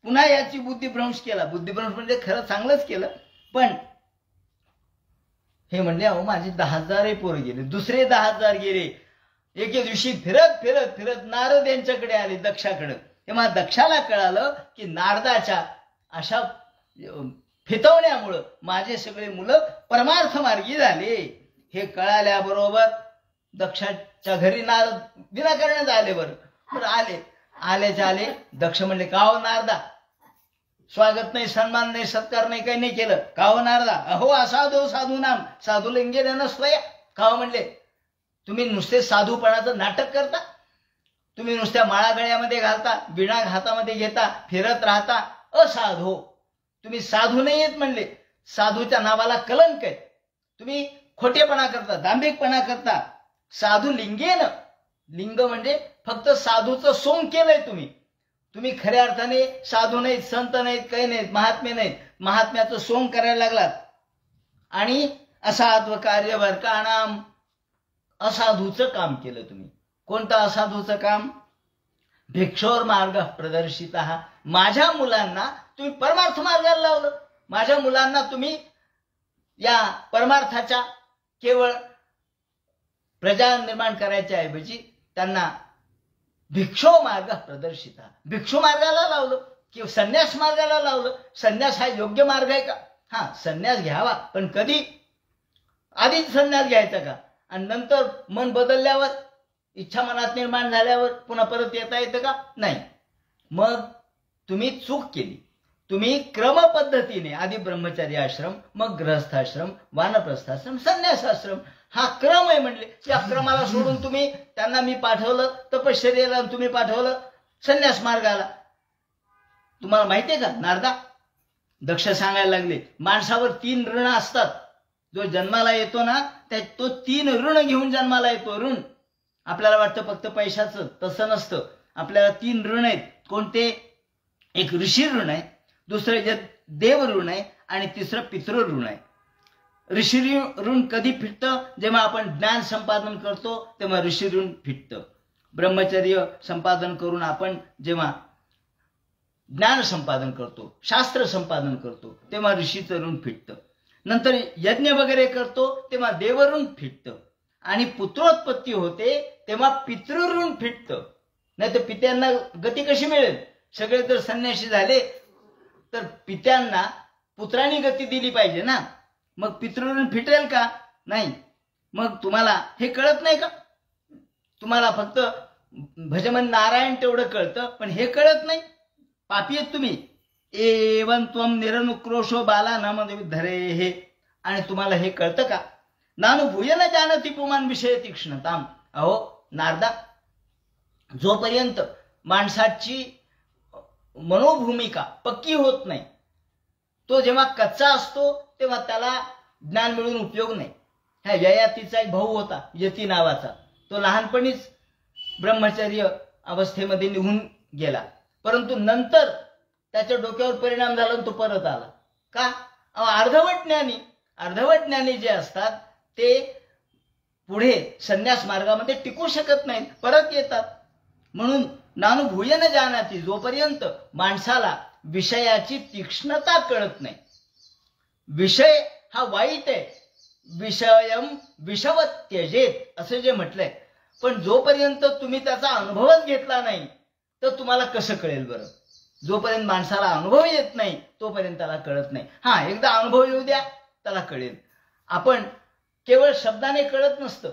पुन्हा याची बुद्धिभ्रंश केला. बुद्धिभ्रंश म्हणजे खरं चांगलंच केलं. पण हे म्हणले अहो माझे 10,000 पोरं गेले, दुसरे 10,000 गेले. एके दिवशी फिरत फिरत फिरत नारद यांच्याकडे आले, दक्षाकडे. तेव्हा दक्षाला कळालं की नारदाच्या अशा फितवण्यामुळं माझे सगळे मुलं परमार्थ मार्गी झाले. हे कळाल्याबरोबर दक्षाच्या घरी नारद विनाकारण आले. बरं आल्याच्या आले. दक्ष म्हणले का हो नारदा, स्वागत नाही, सन्मान नाही, सत्कार नाही, काही नाही केलं. का हो नारदा? अहो असाधो साधू नाम साधू लिंगे नसतोय. का हो म्हणले तुम्ही नुसते साधूपणाचं नाटक करता, तुम्ही नुसत्या माळा गळ्यामध्ये घालता, विणा हातामध्ये घेता, फिरत राहता, असाधो. तुम्ही साधू नाही आहेत म्हणले. साधूच्या नावाला कलंक आहे. तुम्ही खोटेपणा करता, दांभिकपणा करता. साधू लिंगेन, लिंग म्हणजे फक्त साधूचं सोंग केलंय तुम्ही. तुम्ही खऱ्या अर्थाने साधू नाहीत, संत नाहीत, काही नाहीत, महात्मे नाहीत. महात्म्याचं सोंग करायला लागलात. आणि असाधू कार्यवर कानाम, असाधूचं काम केलं तुम्ही. कोणतं असाधूचं काम? भिक्षोर मार्ग प्रदर्शित. माझ्या मुलांना तुम्ही परमार्थ मार्गाला लावलं. माझ्या मुलांना तुम्ही या परमार्थाच्या केवळ प्रजा निर्माण करायच्या ऐवजी त्यांना भिक्षो मार्ग प्रदर्शित, भिक्षू मार्गाला लावलं किंवा संन्यास मार्गाला लावलं. संन्यास हा योग्य मार्ग आहे का? हा, संन्यास घ्यावा, पण कधी? आधीच संन्यास घ्यायचा का? आणि नंतर मन बदलल्यावर, इच्छा मनात निर्माण झाल्यावर पुन्हा परत येता येतं का? नाही. मग तुम्ही चूक केली. तुम्ही क्रम पद्धतीने आधी ब्रह्मचर्य आश्रम, मग गृहस्थाश्रम, वानप्रस्थाश्रम, संन्यासाश्रम, हा क्रम आहे म्हणले. त्या क्रमाला सोडून तुम्ही त्यांना मी पाठवलं तपश्चर्याला, तुम्ही पाठवलं संन्यास मार्गाला. तुम्हाला माहितीये का नारदा? दक्ष सांगायला लागले माणसावर 3 ऋण असतात. जो जन्माला येतो ना तो 3 ऋण घेऊन जन्माला येतो. ऋण आपल्याला वाटतं फक्त पैशाचं, तसं नसतं. आपल्याला 3 ऋण आहेत. कोणते? एक ऋषी ऋण आहे, दुसरं देव ऋण आहे, आणि तिसरं पितृ ऋण आहे. ऋषी ऋण कधी फिटतं? जेव्हा आपण ज्ञान संपादन करतो तेव्हा ऋषी ऋण फिटतं. ब्रह्मचर्य संपादन करून आपण जेव्हा ज्ञान संपादन करतो, शास्त्र संपादन करतो, तेव्हा ऋषीचं ऋण फिटतं. नंतर यज्ञ वगैरे करतो तेव्हा देवऋण फिटतं. आणि पुत्रोत्पत्ती होते तेव्हा पितृऋण फिटतं. नाही तर पित्यांना गती कशी मिळेल? सगळे जर संन्यासी झाले तर पित्यांना पुत्रांनी गती दिली पाहिजे ना. मग पितृऋण फिटेल का? नाही. मग तुम्हाला हे कळत नाही का? तुम्हाला फक्त भजमन नारायण तेवढं कळतं, पण हे कळत नाही. पापी आहेत तुम्ही. एवं त्वम निरनुक्रोशो बाला नाम धरे हे. आणि तुम्हाला हे कळतं का? नानुभूय न जानती पुमान विषय तीक्ष्णताम. अहो नारदा, जोपर्यंत माणसाची मनोभूमिका पक्की होत नाही, तो जेव्हा कच्चा असतो तेव्हा त्याला ज्ञान मिळून उपयोग नाही. ह्या ययातीचा एक भाऊ होता यती नावाचा. तो लहानपणीच ब्रह्मचर्य अवस्थेमध्ये निघून गेला, परंतु नंतर त्याच्या डोक्यावर परिणाम झाला आणि तो परत आला. का? अर्धवट ज्ञानी जे असतात ते पुढे संन्यास मार्गामध्ये टिकू शकत नाहीत, परत येतात. म्हणून नानुभूय न जानाती, जोपर्यंत माणसाला विषयाची तीक्ष्णता कळत नाही. विषय हा वाईट आहे, विषयम विषवत त्यजेत असं जे म्हटलंय. पण जोपर्यंत तुम्ही त्याचा अनुभवच घेतला नाही तर तुम्हाला कसं कळेल बरं? जोपर्यंत माणसाला अनुभव येत नाही तोपर्यंत त्याला कळत नाही. हा, एकदा अनुभव येऊ द्या, त्याला कळेल. आपण केवळ शब्दाने कळत नसतं,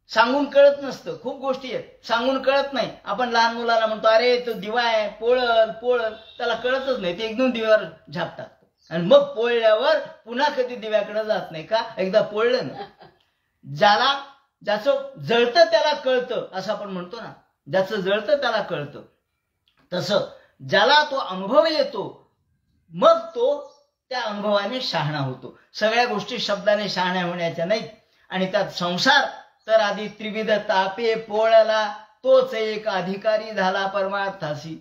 सांगून कळत नसतं. खूप गोष्टी आहेत सांगून कळत नाही. आपण लहान मुलाला म्हणतो अरे तो दिवा आहे, पोळल पोळल, त्याला कळतच नाही. ते एकदम दिव्यावर झापतात आणि मग पोळल्यावर पुन्हा कधी दिव्याकडे जात नाही. का? एकदा पोळलं ना. ज्याचं जळतं त्याला कळतं असं आपण म्हणतो ना, ज्याचं जळतं त्याला कळतं. तसं ज्याला तो अनुभव येतो मग तो त्या अनुभवाने शहाणा होतो. सगळ्या गोष्टी शब्दाने शहाण्या होण्याच्या नाहीत. आणि त्यात संसार तर आधी त्रिविध तापे पोळला, तोच एक अधिकारी झाला परमार्थासी.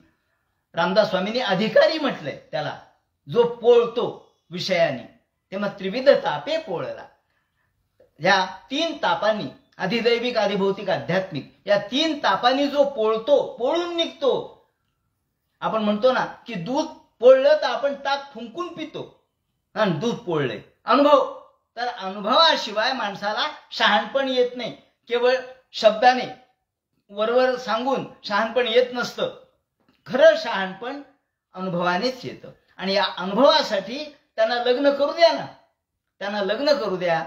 रामदास स्वामींनी अधिकारी म्हटलंय त्याला, जो पोळतो विषयाने. तेव्हा त्रिविध तापे पोळला. या 3 तापांनी, अधिदैविक, अधिभौतिक, आध्यात्मिक, या 3 तापांनी जो पोळतो, पोळून निघतो. आपण म्हणतो ना की दूध पोळलं तर आपण ताक फुंकून पितो आणि दूध पोळले. अनुभव, तर अनुभवाशिवाय माणसाला शहाणपण येत नाही. केवळ शब्दाने वरवर सांगून शहाणपण येत नसतं. खरं शहाणपण अनुभवानेच येतं. आणि या अनुभवासाठी त्यांना लग्न करू द्या ना, त्यांना लग्न करू द्या.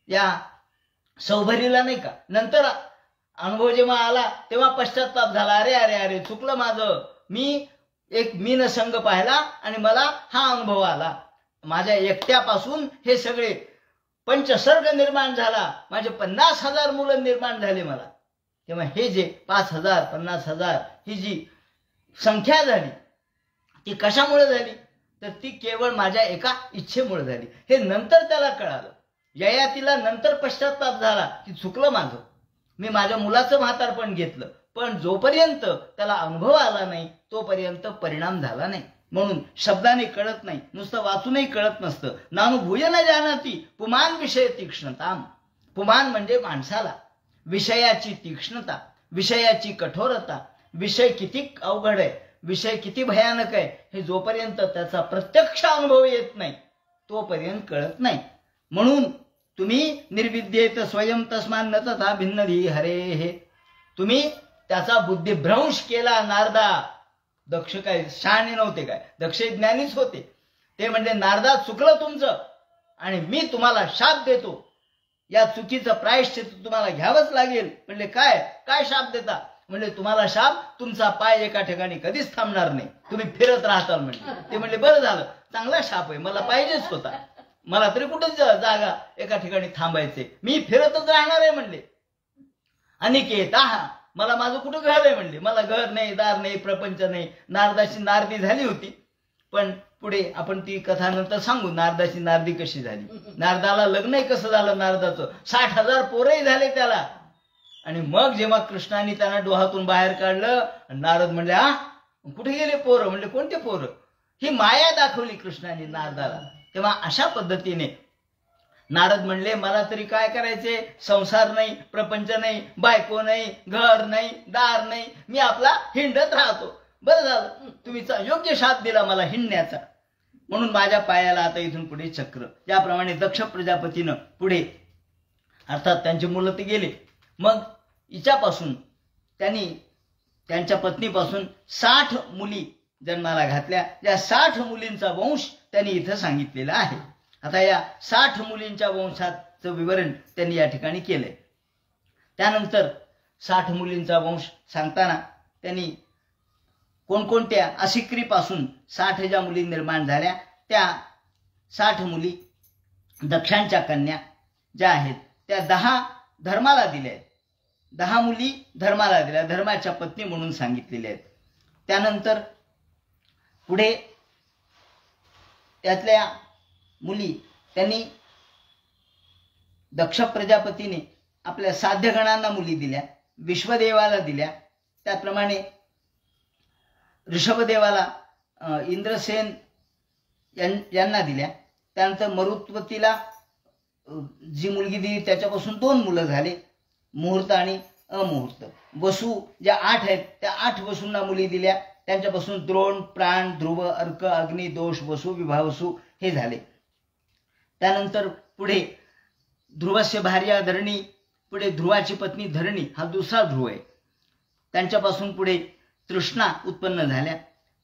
या सौभरीला नाही का, नंतर अनुभव जेव्हा आला तेव्हा पश्चाताप झाला. अरे अरे अरे चुकलं माझं, मी एक मीनसंग पाहिला आणि मला हा अनुभव आला. माझ्या एकट्यापासून हे सगळे पंचसर्ग निर्माण झाला, माझे 50,000 मुलं निर्माण झाले मला. तेव्हा हे जे 5,000 50,000 ही जी संख्या झाली ती कशामुळे झाली? तर ती केवळ माझ्या एका इच्छेमुळे झाली. हे नंतर त्याला कळालं. ययातीला नंतर पश्चाताप झाला की चुकलं माझं, मी माझ्या मुलाचं म्हातारपण घेतलं. पण जोपर्यंत त्याला अनुभव आला नाही तोपर्यंत परिणाम झाला नाही. म्हणून शब्दाने कळत नाही, नुसतं वाचूनही कळत नसतं. नानुभूय न जानाती पुमान विषय तीक्ष्णताम. पुमान म्हणजे माणसाला विषयाची तीक्ष्णता, विषयाची कठोरता, विषय किती अवघड आहे, विषय किती भयानक आहे, हे जोपर्यंत त्याचा प्रत्यक्ष अनुभव येत नाही तोपर्यंत कळत नाही. म्हणून तुम्ही निर्विद्येत स्वयं तस्मान न तथा भिन्नधी हरे हे. तुम्ही त्याचा बुद्धिभ्रंश केला नारदा. दक्ष काय शहाणे नव्हते काय, दक्ष ज्ञानीच होते. ते म्हणजे नारदा चुकलं तुमचं आणि मी तुम्हाला शाप देतो, या चुकीचं प्रायश्चित्त तुम्हाला घ्यावंच लागेल. म्हणले काय काय शाप देता? म्हणजे तुम्हाला शाप, तुमचा पाय एका ठिकाणी कधीच थांबणार नाही, तुम्ही फिरत राहताल. म्हणजे ते म्हणले बरं झालं, चांगला शाप आहे, मला पाहिजेच होता. मला तरी कुठे जागा एका ठिकाणी थांबायचे, मी फिरतच राहणार आहे. म्हणले अनिकेता, मला माझं कुठं घर आहे? म्हणले मला घर नाही, दार नाही, प्रपंच नाही. नारदाची नारदी झाली होती, पण पुढे आपण ती कथा नंतर सांगू. नारदाची नारदी कशी झाली, नारदाला लग्नही कसं झालं नारदाचं, 60,000 पोरही झाले त्याला. आणि मग जेव्हा कृष्णाने त्यांना डोहातून बाहेर काढलं, नारद म्हणले हा कुठे गेले पोरं? म्हणले कोणते पोरं? ही माया दाखवली कृष्णाने नारदाला. तेव्हा अशा पद्धतीने नारद म्हणले मला तरी काय करायचे, संसार नाही, प्रपंच नाही, बायको नाही, घर नाही, दार नाही, मी आपला हिंडत राहतो. बरं झालं तुम्ही योग्य साथ दिला मला हिंडण्याचा, म्हणून माझ्या पायाला आता इथून पुढे चक्र. याप्रमाणे दक्ष प्रजापतीनं पुढे अर्थात त्यांचे मुलं ते गेले. मग हिच्यापासून त्यांनी त्यांच्या पत्नीपासून 60 मुली जन्माला घातल्या. या 60 मुलींचा वंश त्यांनी इथं सांगितलेला आहे. आता या 60 मुलींच्या वंशाचं विवरण त्यांनी या ठिकाणी केलंय. त्यानंतर 60 मुलींचा वंश सांगताना त्यांनी कोणकोणत्या असिक्रीपासून 60 ज्या मुली निर्माण झाल्या त्या 60 मुली दक्षांच्या कन्या ज्या आहेत त्या 10 धर्माला दिल्या आहेत. 10 मुली धर्माला दिल्या, धर्माच्या पत्नी म्हणून सांगितलेल्या आहेत. त्यानंतर पुढे त्यातल्या मुली त्यांनी दक्ष प्रजापतीने आपल्या साध्यगणांना मुली दिल्या, विश्वदेवाला दिल्या, त्याप्रमाणे ऋषभदेवाला इंद्रसेन यांना दिल्या. त्यानंतर मरुत्वतीला जी मुलगी दिली त्याच्यापासून 2 मुलं झाले, मुहूर्त आणि अमुहूर्त. वसू ज्या 8 आहेत त्या 8 वसूंना मुली दिल्या, त्यांच्यापासून द्रोण, प्राण, ध्रुव, अर्क, अग्नी, दोष, वसू, विभावसू हे झाले. त्यानंतर पुढे ध्रुवस्य भार्या धरणी, पुढे ध्रुवाची पत्नी धरणी हा दुसरा ध्रुव आहे. त्यांच्यापासून पुढे तृष्णा उत्पन्न झाल्या.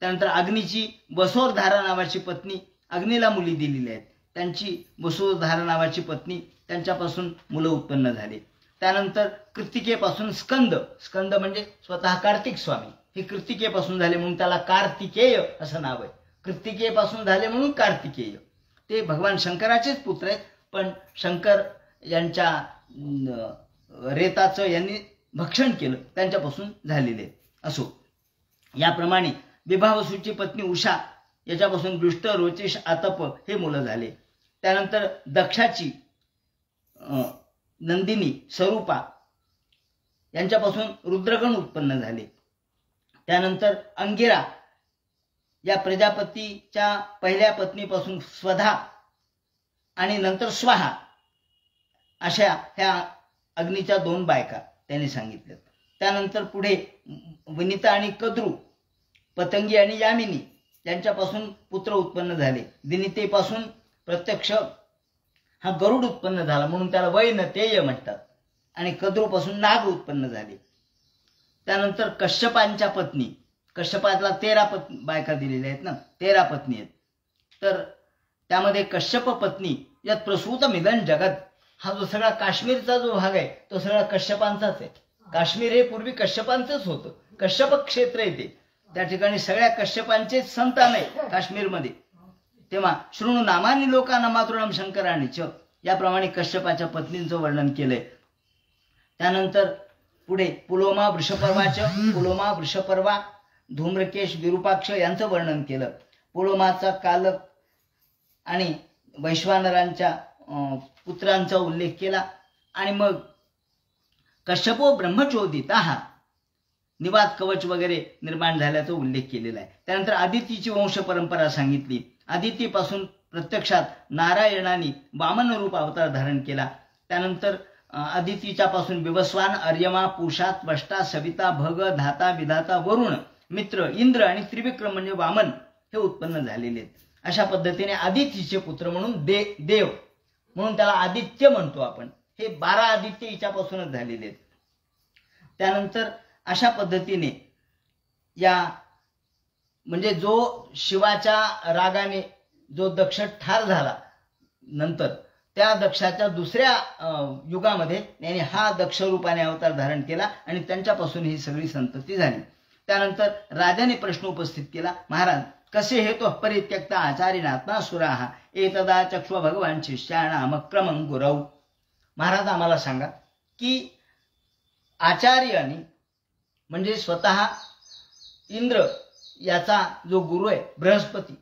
त्यानंतर अग्नीची वसोरधारा नावाची पत्नी, अग्नीला मुली दिलेल्या आहेत, त्यांची वसोरधारा नावाची पत्नी, त्यांच्यापासून मुलं उत्पन्न झाले. त्यानंतर कृतिकेपासून स्कंद, स्कंद म्हणजे स्वतः कार्तिक स्वामी, हे कृतिकेपासून झाले म्हणून त्याला कार्तिकेय असं नाव आहे. कृतिकेपासून झाले म्हणून कार्तिकेय. ते भगवान शंकराचेच पुत्र आहेत, पण शंकर यांच्या रेताचं यांनी भक्षण केलं त्यांच्यापासून झालेले असो. याप्रमाणे विभावसूची पत्नी उषा याच्यापासून दृष्ट, रोचेश, आतप हे मुलं झाले. त्यानंतर दक्षाची नंदिनी, स्वरूपा यांच्यापासून रुद्रगण उत्पन्न झाले. त्यानंतर अंगिरा या प्रजापतीच्या पहिल्या पत्नीपासून स्वधा आणि नंतर स्वाहा अशा ह्या अग्नीच्या 2 बायका त्यांनी सांगितल्या. त्यानंतर पुढे वनिता आणि कद्रू, पतंगी आणि यामिनी यांच्यापासून पुत्र उत्पन्न झाले. दिनितेपासून प्रत्यक्ष हा गरुड उत्पन्न झाला म्हणून त्याला वैनतेय म्हणतात, आणि कद्रूपासून नाग उत्पन्न झाले. त्यानंतर कश्यपांच्या पत्नी, कश्यपाला 13 बायका दिलेल्या आहेत ना, 13 पत्नी आहेत. तर त्यामध्ये कश्यप पत्नी यात प्रसूत मिलन जगत हा जो सगळा काश्मीरचा जो भाग आहे तो सगळा कश्यपांचाच आहे. काश्मीर हे पूर्वी कश्यपांचंच होतं, कश्यप क्षेत्र आहे ते. त्या ठिकाणी सगळ्या कश्यपांचेच संतान आहे काश्मीरमध्ये. तेव्हा शृणु नामानी लोकांना मातृणाम शंकराणी च याप्रमाणे कश्यपाच्या पत्नींचं वर्णन केलंय. त्यानंतर पुढे पुलोमा वृषपर्वाचं, पुलोमा वृषपर्वा, धूम्रकेश, विरूपाक्ष यांचं वर्णन केलं. पुलोमाचा कालक आणि वैश्वानरांच्या पुत्रांचा उल्लेख केला. आणि मग कश्यपो ब्रह्मचोदिता हा निवात कवच वगैरे निर्माण झाल्याचा उल्लेख केलेला आहे. त्यानंतर आदितीची वंश परंपरा सांगितली. आदितीपासून प्रत्यक्षात नारायणाने वामन रूप अवतार धारण केला. त्यानंतर आदितीच्या पासून विवस्वान, अर्यमा, पूषा, त्वष्टा, सविता, भग, धाता, विधाता, वरुण, मित्र, इंद्र आणि त्रिविक्रम म्हणजे वामन हे उत्पन्न झालेले आहेत. अशा पद्धतीने आदितीचे पुत्र म्हणून देव म्हणून त्याला आदित्य म्हणतो आपण. हे 12 आदित्य हिच्यापासूनच झालेले आहेत. त्यानंतर अशा पद्धतीने या म्हणजे जो शिवाच्या रागाने जो दक्ष ठार झाला नंतर त्या दक्षाच्या दुसऱ्या युगामध्ये त्याने हा दक्ष रूपाने अवतार धारण केला आणि त्यांच्यापासून ही सगळी संतती झाली. त्यानंतर राजाने प्रश्न उपस्थित केला, महाराज कसे हेतु परित्यक्त आचार्यनात्मा सुराहा एतदा चक्ष्व भगवान शिष्याणाम क्रमं गुरौ. महाराज आम्हाला सांगा की आचार्याने म्हणजे स्वतः इंद्र याचा जो गुरु आहे बृहस्पती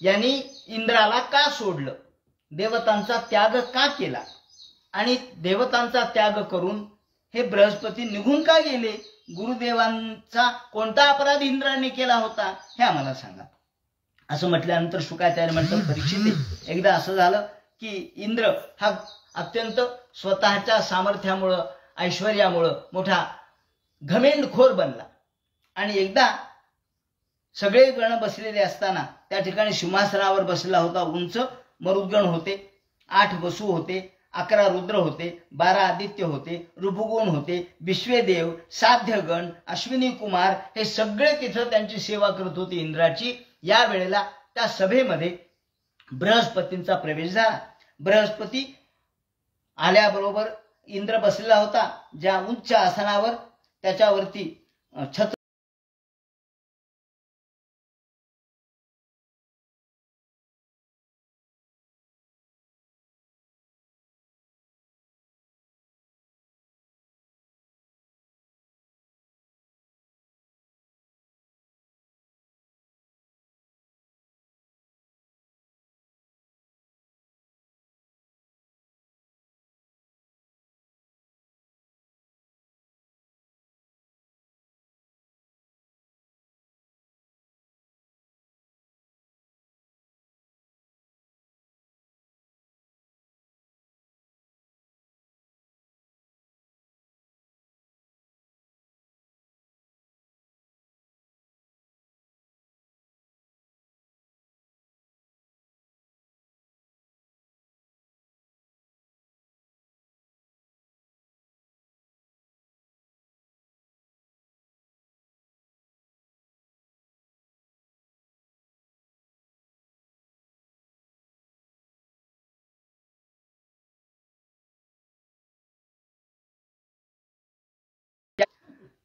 यांनी इंद्राला का सोडलं, देवतांचा त्याग का केला आणि देवतांचा त्याग करून हे बृहस्पती निघून का गेले, गुरुदेवांचा कोणता अपराध इंद्राने केला होता हे आम्हाला सांगा. असं म्हटल्यानंतर शुकाचार्य म्हणतात, परीक्षित एकदा असं झालं की इंद्र हा अत्यंत स्वतःच्या सगळे गण बसलेले असताना त्या ठिकाणी सिंहासनावर बसला होता उंच मरुद्गण होते, 8 वसू होते, 11 रुद्र होते, 12 आदित्य होते, ऋभुगुण होते, विश्वेदेव, साध्यगण, अश्विनी कुमार हे सगळे तिथं त्यांची सेवा करत होते इंद्राची. या वेळेला त्या सभेमध्ये बृहस्पतींचा प्रवेश झाला. बृहस्पती आल्याबरोबर इंद्र बसलेला होता ज्या उंच आसनावर, त्याच्यावरती छत्र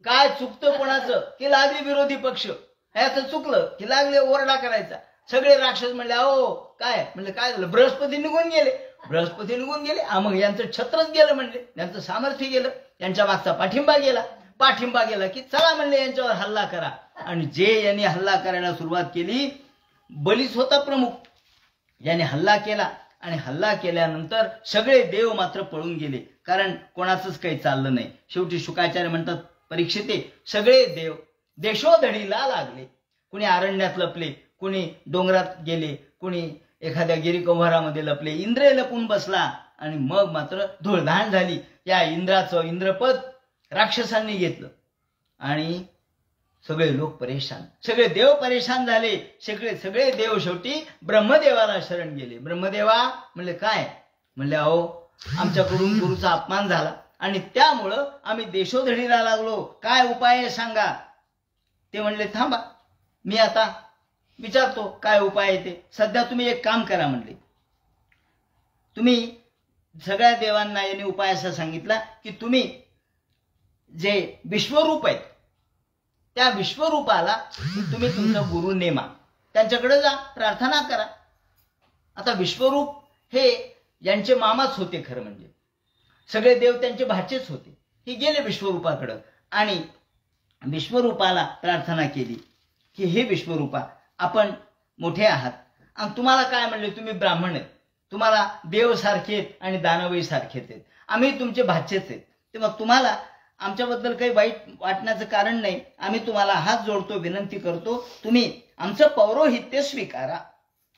काय चुकतं कोणाचं की लागली विरोधी पक्ष, ह्याचं चुकलं की लागले ओरडा करायचा. सगळे राक्षस म्हणले अहो काय, म्हणले काय झालं, बृहस्पती निघून गेले. बृहस्पती निघून गेले मग यांचं छत्रच गेलं, म्हणले यांचं सामर्थ्य गेलं, यांच्या मागचा पाठिंबा गेला. पाठिंबा गेला की चला म्हणले यांच्यावर हल्ला करा. आणि जे यांनी हल्ला करायला सुरुवात केली, बलीच होता प्रमुख, याने हल्ला केला. आणि हल्ला केल्यानंतर सगळे देव मात्र पळून गेले, कारण कोणाचंच काही चाललं नाही. शेवटी शुकाचार्य म्हणतात, परीक्षिते सगळे देव देशोधडीला लागले. कुणी अरण्यात लपले, कुणी डोंगरात गेले, कुणी एखाद्या गिरिकुंभारामध्ये लपले. इंद्र लपून बसला आणि मग मात्र धुळधाण झाली. या इंद्राचं इंद्रपद राक्षसांनी घेतलं आणि सगळे लोक परेशान, सगळे देव परेशान झाले. सगळे देव शेवटी ब्रह्मदेवाला शरण गेले. ब्रह्मदेवा म्हणले काय, म्हणले अहो आमच्याकडून गुरुचा अपमान झाला आणि त्यामुळं आम्ही देशोधडीला लागलो, काय उपाय आहे सांगा. ते म्हणले थांबा मी आता विचारतो काय उपाय आहे ते. सध्या तुम्ही एक काम करा म्हणले, तुम्ही सगळ्या देवांना यांनी उपाय असा सांगितला की तुम्ही जे विश्वरूप आहेत त्या विश्वरूपाला तुम्ही तुमचा गुरु नेमा, त्यांच्याकडे जा, प्रार्थना करा. आता विश्वरूप हे यांचे मामाच होते, खरं म्हणजे सगळे देव त्यांचे भाचेच होते. हे गेले विश्वरूपाकडं आणि विश्वरूपाला प्रार्थना केली की हे विश्वरूपा आपण मोठे आहात आणि तुम्हाला काय म्हणले, तुम्ही ब्राह्मण आहेत, तुम्हाला देव सारखे आहेत आणि दानवही सारखेच आहेत, आम्ही तुमचे भाचेच आहेत, तेव्हा तुम्हाला आमच्याबद्दल काही वाईट वाटण्याचं कारण नाही. आम्ही तुम्हाला हात जोडतो, विनंती करतो, तुम्ही आमचं पौरोहित्य स्वीकारा.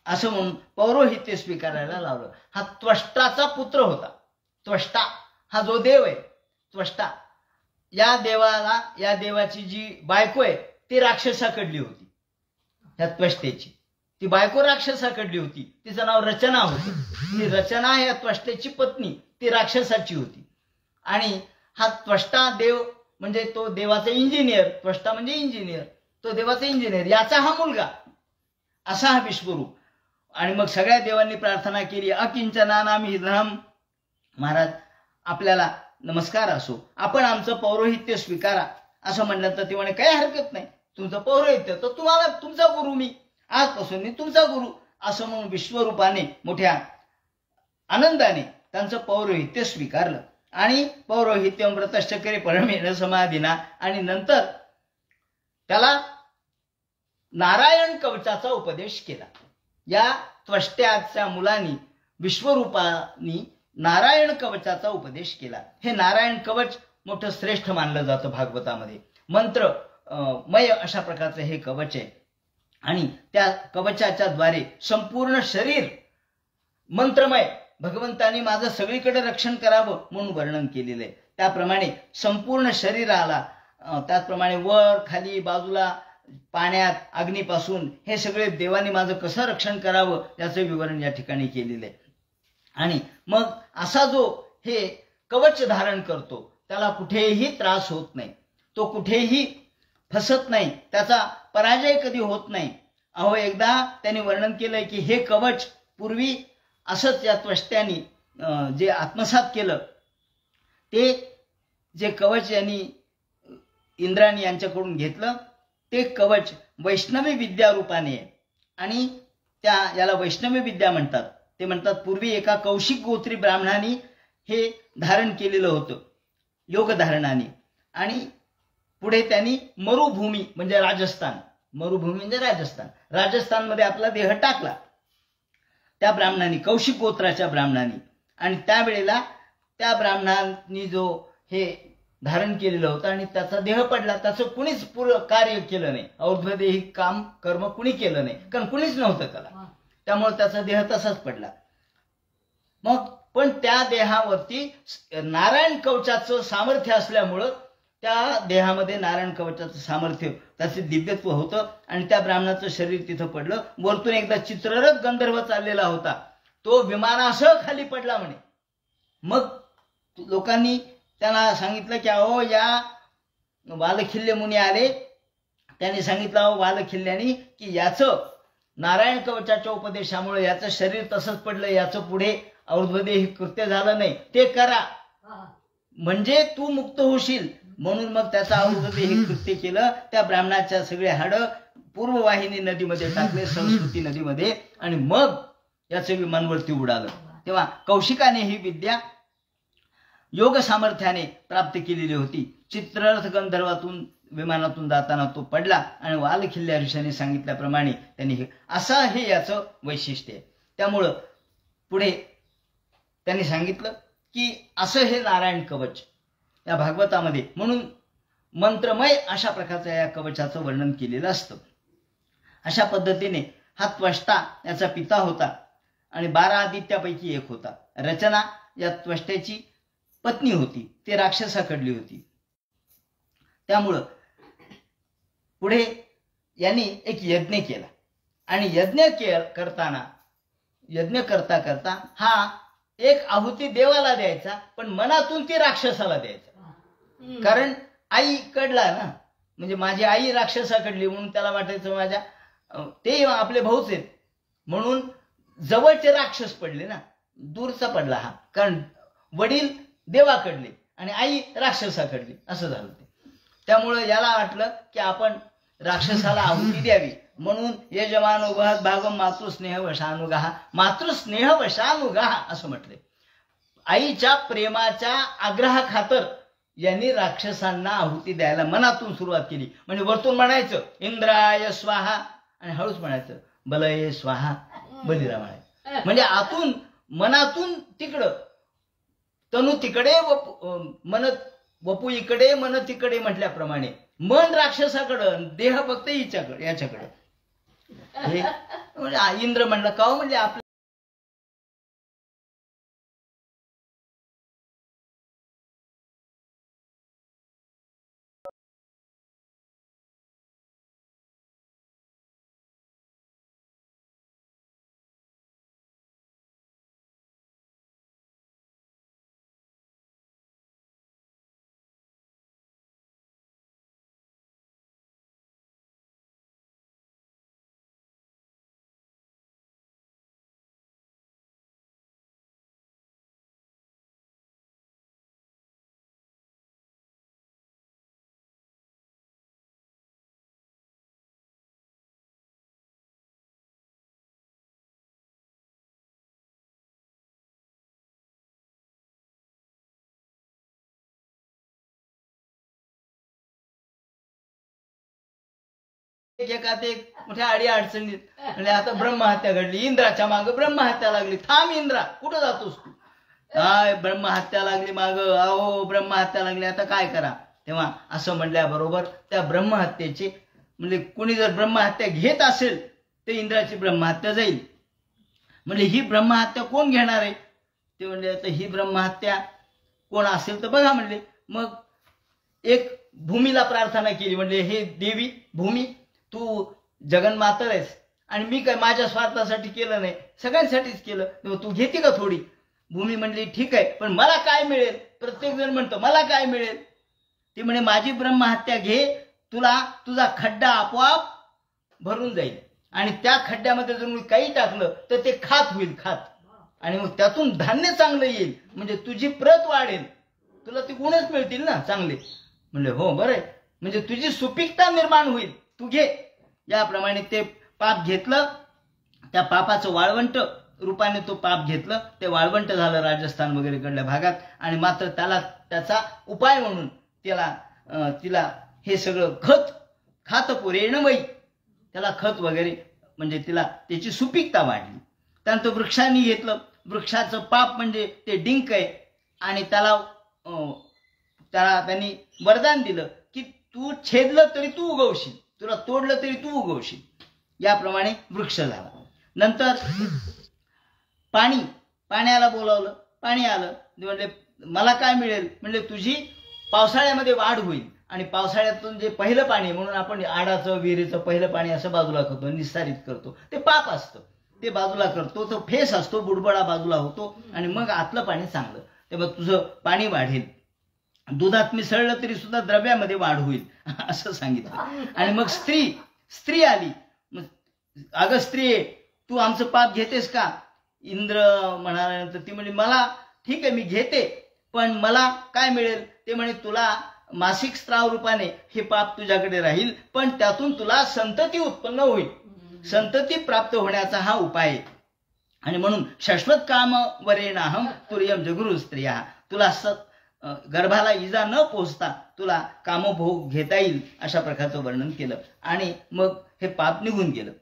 असं म्हणून पौरोहित्य स्वीकारायला लावलं. हा त्वष्टाचा पुत्र होता. त्वष्टा हा जो देव आहे, त्वष्टा, या देवाला, या देवाची जी बायको आहे ती राक्षसाकडली होती. ह्या त्वष्टेची ती बायको राक्षसाकडली होती, तिचं नाव रचना होतं. ती रचना या त्वष्टेची पत्नी ती राक्षसाची होती. आणि हा त्वष्टा देव म्हणजे तो देवाचा इंजिनियर, त्वष्टा म्हणजे इंजिनियर, तो देवाचा इंजिनियर, याचा हा मुलगा, असा हा विश्वरूप. आणि मग सगळ्या देवांनी प्रार्थना केली, अकिंचनानामि धनम, महाराज आपल्याला नमस्कार असो, आपण आमचं पौरोहित्य स्वीकारा. असं म्हणलं तर ते म्हणे काही हरकत नाही, तुमचं पौरोहित्य तर तुम्हाला तुमचा गुरु मी, आजपासून मी तुमचा गुरु. असं म्हणून विश्वरूपाने मोठ्या आनंदाने त्यांचं पौरोहित्य स्वीकारलं. आणि पौरोहित्यम व्रतश्चक्रे परमेण समाधीना, आणि नंतर त्याला नारायण कवचाचा उपदेश केला. या त्वष्ट्याच्या मुलांनी विश्वरूपानी नारायण कवचाचा उपदेश केला. हे नारायण कवच मोठं श्रेष्ठ मानलं जातं भागवतामध्ये. मंत्रमय अशा प्रकारचं हे कवच आहे आणि त्या कवचाच्या द्वारे संपूर्ण शरीर मंत्रमय, भगवंतानी माझं सगळीकडे रक्षण करावं म्हणून वर्णन केलेलं आहे. त्याप्रमाणे संपूर्ण शरीराला, त्याचप्रमाणे वर खाली बाजूला पाण्यात अग्नीपासून हे सगळे देवाने माझं कसं रक्षण करावं याचं विवरण या ठिकाणी केलेलं आहे. आणि मग असा जो हे कवच धारण करतो त्याला कुठेही त्रास होत नाही, तो कुठेही फसत नाही, त्याचा पराजय कधी होत नाही. अहो एकदा त्यांनी वर्णन केलंय की हे कवच पूर्वी असंच या त्वष्ट्यानी जे आत्मसात केलं ते जे कवच यांनी इंद्राणी यांच्याकडून घेतलं ते कवच वैष्णवी विद्या रूपाने आहे. आणि याला वैष्णवी विद्या म्हणतात. ते म्हणतात पूर्वी एका कौशिक गोत्री ब्राह्मणाने हे धारण केलेलं होतं योगधारणाने. आणि पुढे त्यांनी मरुभूमी म्हणजे राजस्थान, मरुभूमी म्हणजे राजस्थानमध्ये आपला देह टाकला त्या ब्राह्मणाने, कौशिक गोत्राच्या ब्राह्मणाने. आणि त्यावेळेला त्या ब्राह्मणांनी जो हे धारण केलेलं होतं आणि त्याचा देह पडला, त्याचं कुणीच कार्य केलं नाही, और्ध्वदेही काम कर्म कुणी केलं नाही, कारण कुणीच नव्हतं त्याला, त्यामुळे त्याचा देह तसाच पडला. मग पण त्या देहावरती नारायण कवचाचं सामर्थ्य असल्यामुळं त्या देहामध्ये नारायण कवचाचं सामर्थ्य, त्याचे दिव्यत्व होतं. आणि त्या ब्राह्मणाचं शरीर तिथं पडलं. वरतून एकदा चित्ररथ गंधर्व चाललेला होता, तो विमानासह खाली पडला म्हणे. मग लोकांनी त्यांना सांगितलं की अहो या वालखिल्य मुनी आले, त्यांनी सांगितलं अहो वालखिल्ल्यानी की याचं नारायण कवचाच्या उपदेशामुळे याचं शरीर तसंच पडलं, याचं पुढे और्ध्वदेही कृत्य झालं नाही, ते करा म्हणजे तू मुक्त होशील. म्हणून मग त्याचं और्ध्वदेही कृत्य केलं. त्या ब्राह्मणाच्या सगळे हाडं पूर्ववाहिनी नदीमध्ये टाकले, सरस्वती नदीमध्ये, आणि मग याचं विमानवरती उडालं. तेव्हा कौशिकाने ही विद्या योग सामर्थ्याने प्राप्त केलेली होती. चित्ररथ गंधर्वातून विमानातून जाताना तो पडला आणि वालखिल्ल्या ऋषीने सांगितल्याप्रमाणे त्यांनी असं हे याचं वैशिष्ट्य आहे. त्यामुळं पुढे त्यांनी सांगितलं की असं हे नारायण कवच या भागवतामध्ये, म्हणून मंत्रमय अशा प्रकारच्या या कवचाचं वर्णन केलेलं असतं. अशा पद्धतीने हा त्वष्टा याचा पिता होता आणि 12 आदित्यापैकी एक होता. रचना या त्वष्ट्याची पत्नी होती, ती राक्षसाकडली होती. त्यामुळं पुढे यांनी एक यज्ञ केला आणि यज्ञ करता करता हा एक आहुती देवाला द्यायचा, पण मनातून ती राक्षसाला द्यायचा. कारण आई कडला ना, म्हणजे माझी आई राक्षसाकडली, म्हणून त्याला वाटायचं माझ्या ते आपले भाऊच आहेत, म्हणून जवळचे राक्षस पडले ना, दूरचा पडला हा, कारण वडील देवाकडले आणि आई राक्षसाकडली असं झालं ते. त्यामुळे याला वाटलं की आपण राक्षसाला आहुती द्यावी, म्हणून यजमानो वहत भागम मातृस्नेह वशानुगाह, मातृस्नेह वशानुगाह असं म्हटले. आईच्या प्रेमाच्या आग्रहाखातर यांनी राक्षसांना आहुती द्यायला मनातून सुरुवात केली. म्हणजे वरतून म्हणायचं इंद्राय स्वाहा आणि हळूच म्हणायचं बलये स्वाहा बलिरा म्हणायचं. म्हणजे आतून मनातून तिकडं तनु तिकडे मन वपू इकडे मन तिकडे म्हटल्याप्रमाणे मन राक्षसाकडं, देह फक्त हिच्याकडे याच्याकडे. हे म्हणजे इंद्र म्हणलं का हो, म्हणजे आपल्या एकात एक मोठ्या अडी अडचणीत, म्हणजे आता ब्रह्महत्या घडली, इंद्राच्या मागं ब्रह्महत्या लागली. थांब इंद्रा, कुठं जातोस तू? काय ब्रह्महत्या लागली मागं, अहो ब्रह्महत्या लागली, आता काय करा? तेव्हा असं म्हणल्याबरोबर त्या ब्रह्महत्येचे, म्हणजे कुणी जर ब्रह्महत्या घेत असेल तर इंद्राची ब्रह्महत्या जाईल. म्हणजे ही ब्रह्महत्या कोण घेणार आहे? ते म्हणले आता ही ब्रह्महत्या कोण असेल तर बघा म्हणले. मग एक भूमीला प्रार्थना केली, म्हणजे हे देवी भूमी तू जगन्मातर आहेस आणि मी काय माझ्या स्वार्थासाठी केलं नाही, सगळ्यांसाठीच केलं, मग तू घेते का थोडी? भूमी म्हणली ठीक आहे, पण मला काय मिळेल? प्रत्येक जण म्हणतो मला काय मिळेल? ती म्हणे माझी ब्रह्महत्या घे, तुला तुझा खड्डा आपोआप भरून जाईल आणि त्या खड्ड्यामध्ये जर मी काही टाकलं तर ते खात होईल, खात, आणि मग त्यातून धान्य चांगलं येईल, म्हणजे तुझी प्रत वाढेल, तुला ते गुणच मिळतील ना चांगले. म्हणले हो बरं, म्हणजे तुझी सुपीकता निर्माण होईल, तू घे. याप्रमाणे ते पाप घेतलं, त्या पापाचं वाळवंट रूपाने तो पाप घेतलं, ते वाळवंट झालं राजस्थान वगैरे कडल्या भागात. आणि मात्र त्याला त्याचा उपाय म्हणून तिला हे सगळं खात पुरेणमयी, त्याला खत वगैरे म्हणजे तिला त्याची सुपीकता वाढली. त्यानंतर वृक्षांनी घेतलं, वृक्षाचं पाप म्हणजे ते डिंक आहे, आणि त्याला त्यांनी वरदान दिलं की तू छेदलं तरी तू उगवशील, तुला तोडलं तरी तू उगवशील. याप्रमाणे वृक्ष झाला. नंतर पाण्याला बोलावलं, पाणी आलं, म्हणले मला काय मिळेल? म्हणले तुझी पावसाळ्यामध्ये वाढ होईल, आणि पावसाळ्यातून जे पहिलं पाणी म्हणून आपण आडाचं विहिरीचं पहिलं पाणी असं बाजूला करतो, निस्सारित करतो, ते पाप असतं, ते बाजूला करतो, तो फेस असतो, बुडबुडा बाजूला होतो, आणि मग आतलं पाणी चांगलं. तेव्हा तुझं पाणी वाढेल, दुधात मिसळलं तरी सुद्धा द्रव्यामध्ये वाढ होईल असं सांगितलं. आणि मग स्त्री आली, अगं स्त्री तू आमचं पाप घेतेस का? इंद्र म्हणाल्यानंतर ती म्हणजे मला ठीक आहे मी घेते, पण मला काय मिळेल? ते म्हणे तुला मासिक स्त्राव रूपाने हे पाप तुझ्याकडे राहील, पण त्यातून तुला संतती उत्पन्न होईल, संतती प्राप्त होण्याचा हा उपाय आहे. आणि म्हणून शाश्वत काम वरेणाहम तुर्यम जगुरु स्त्रिया, तुला गर्भाला इजा न पोहोचता तुला कामभोग घेता येईल अशा प्रकारचं वर्णन केलं. आणि मग हे पाप निघून गेलं.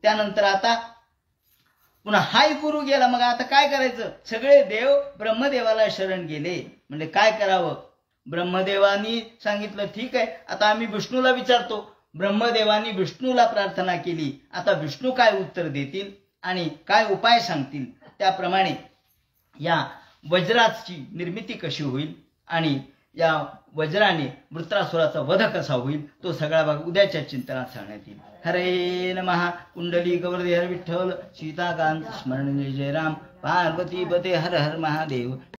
त्यानंतर आता पुन्हा हाय गुरु गेला, मग आता काय करायचं? सगळे देव ब्रह्मदेवाला शरण गेले. म्हणजे काय करावं? ब्रह्मदेवानी सांगितलं ठीक आहे, आता आम्ही विष्णूला विचारतो. ब्रह्मदेवानी विष्णूला प्रार्थना केली, आता विष्णू काय उत्तर देतील आणि काय उपाय सांगतील, त्याप्रमाणे या वज्राची निर्मिती कशी होईल आणि या वज्राने वृत्रासुराचा वध कसा होईल, तो सगळा भाग उद्याच्या चिंतनात सांगण्यात येईल. हरे नमः. कुंडली गौरदे हर विठ्ठल, सीताकांत स्मरण जय राम, पार्वती पते हर हर महादेव.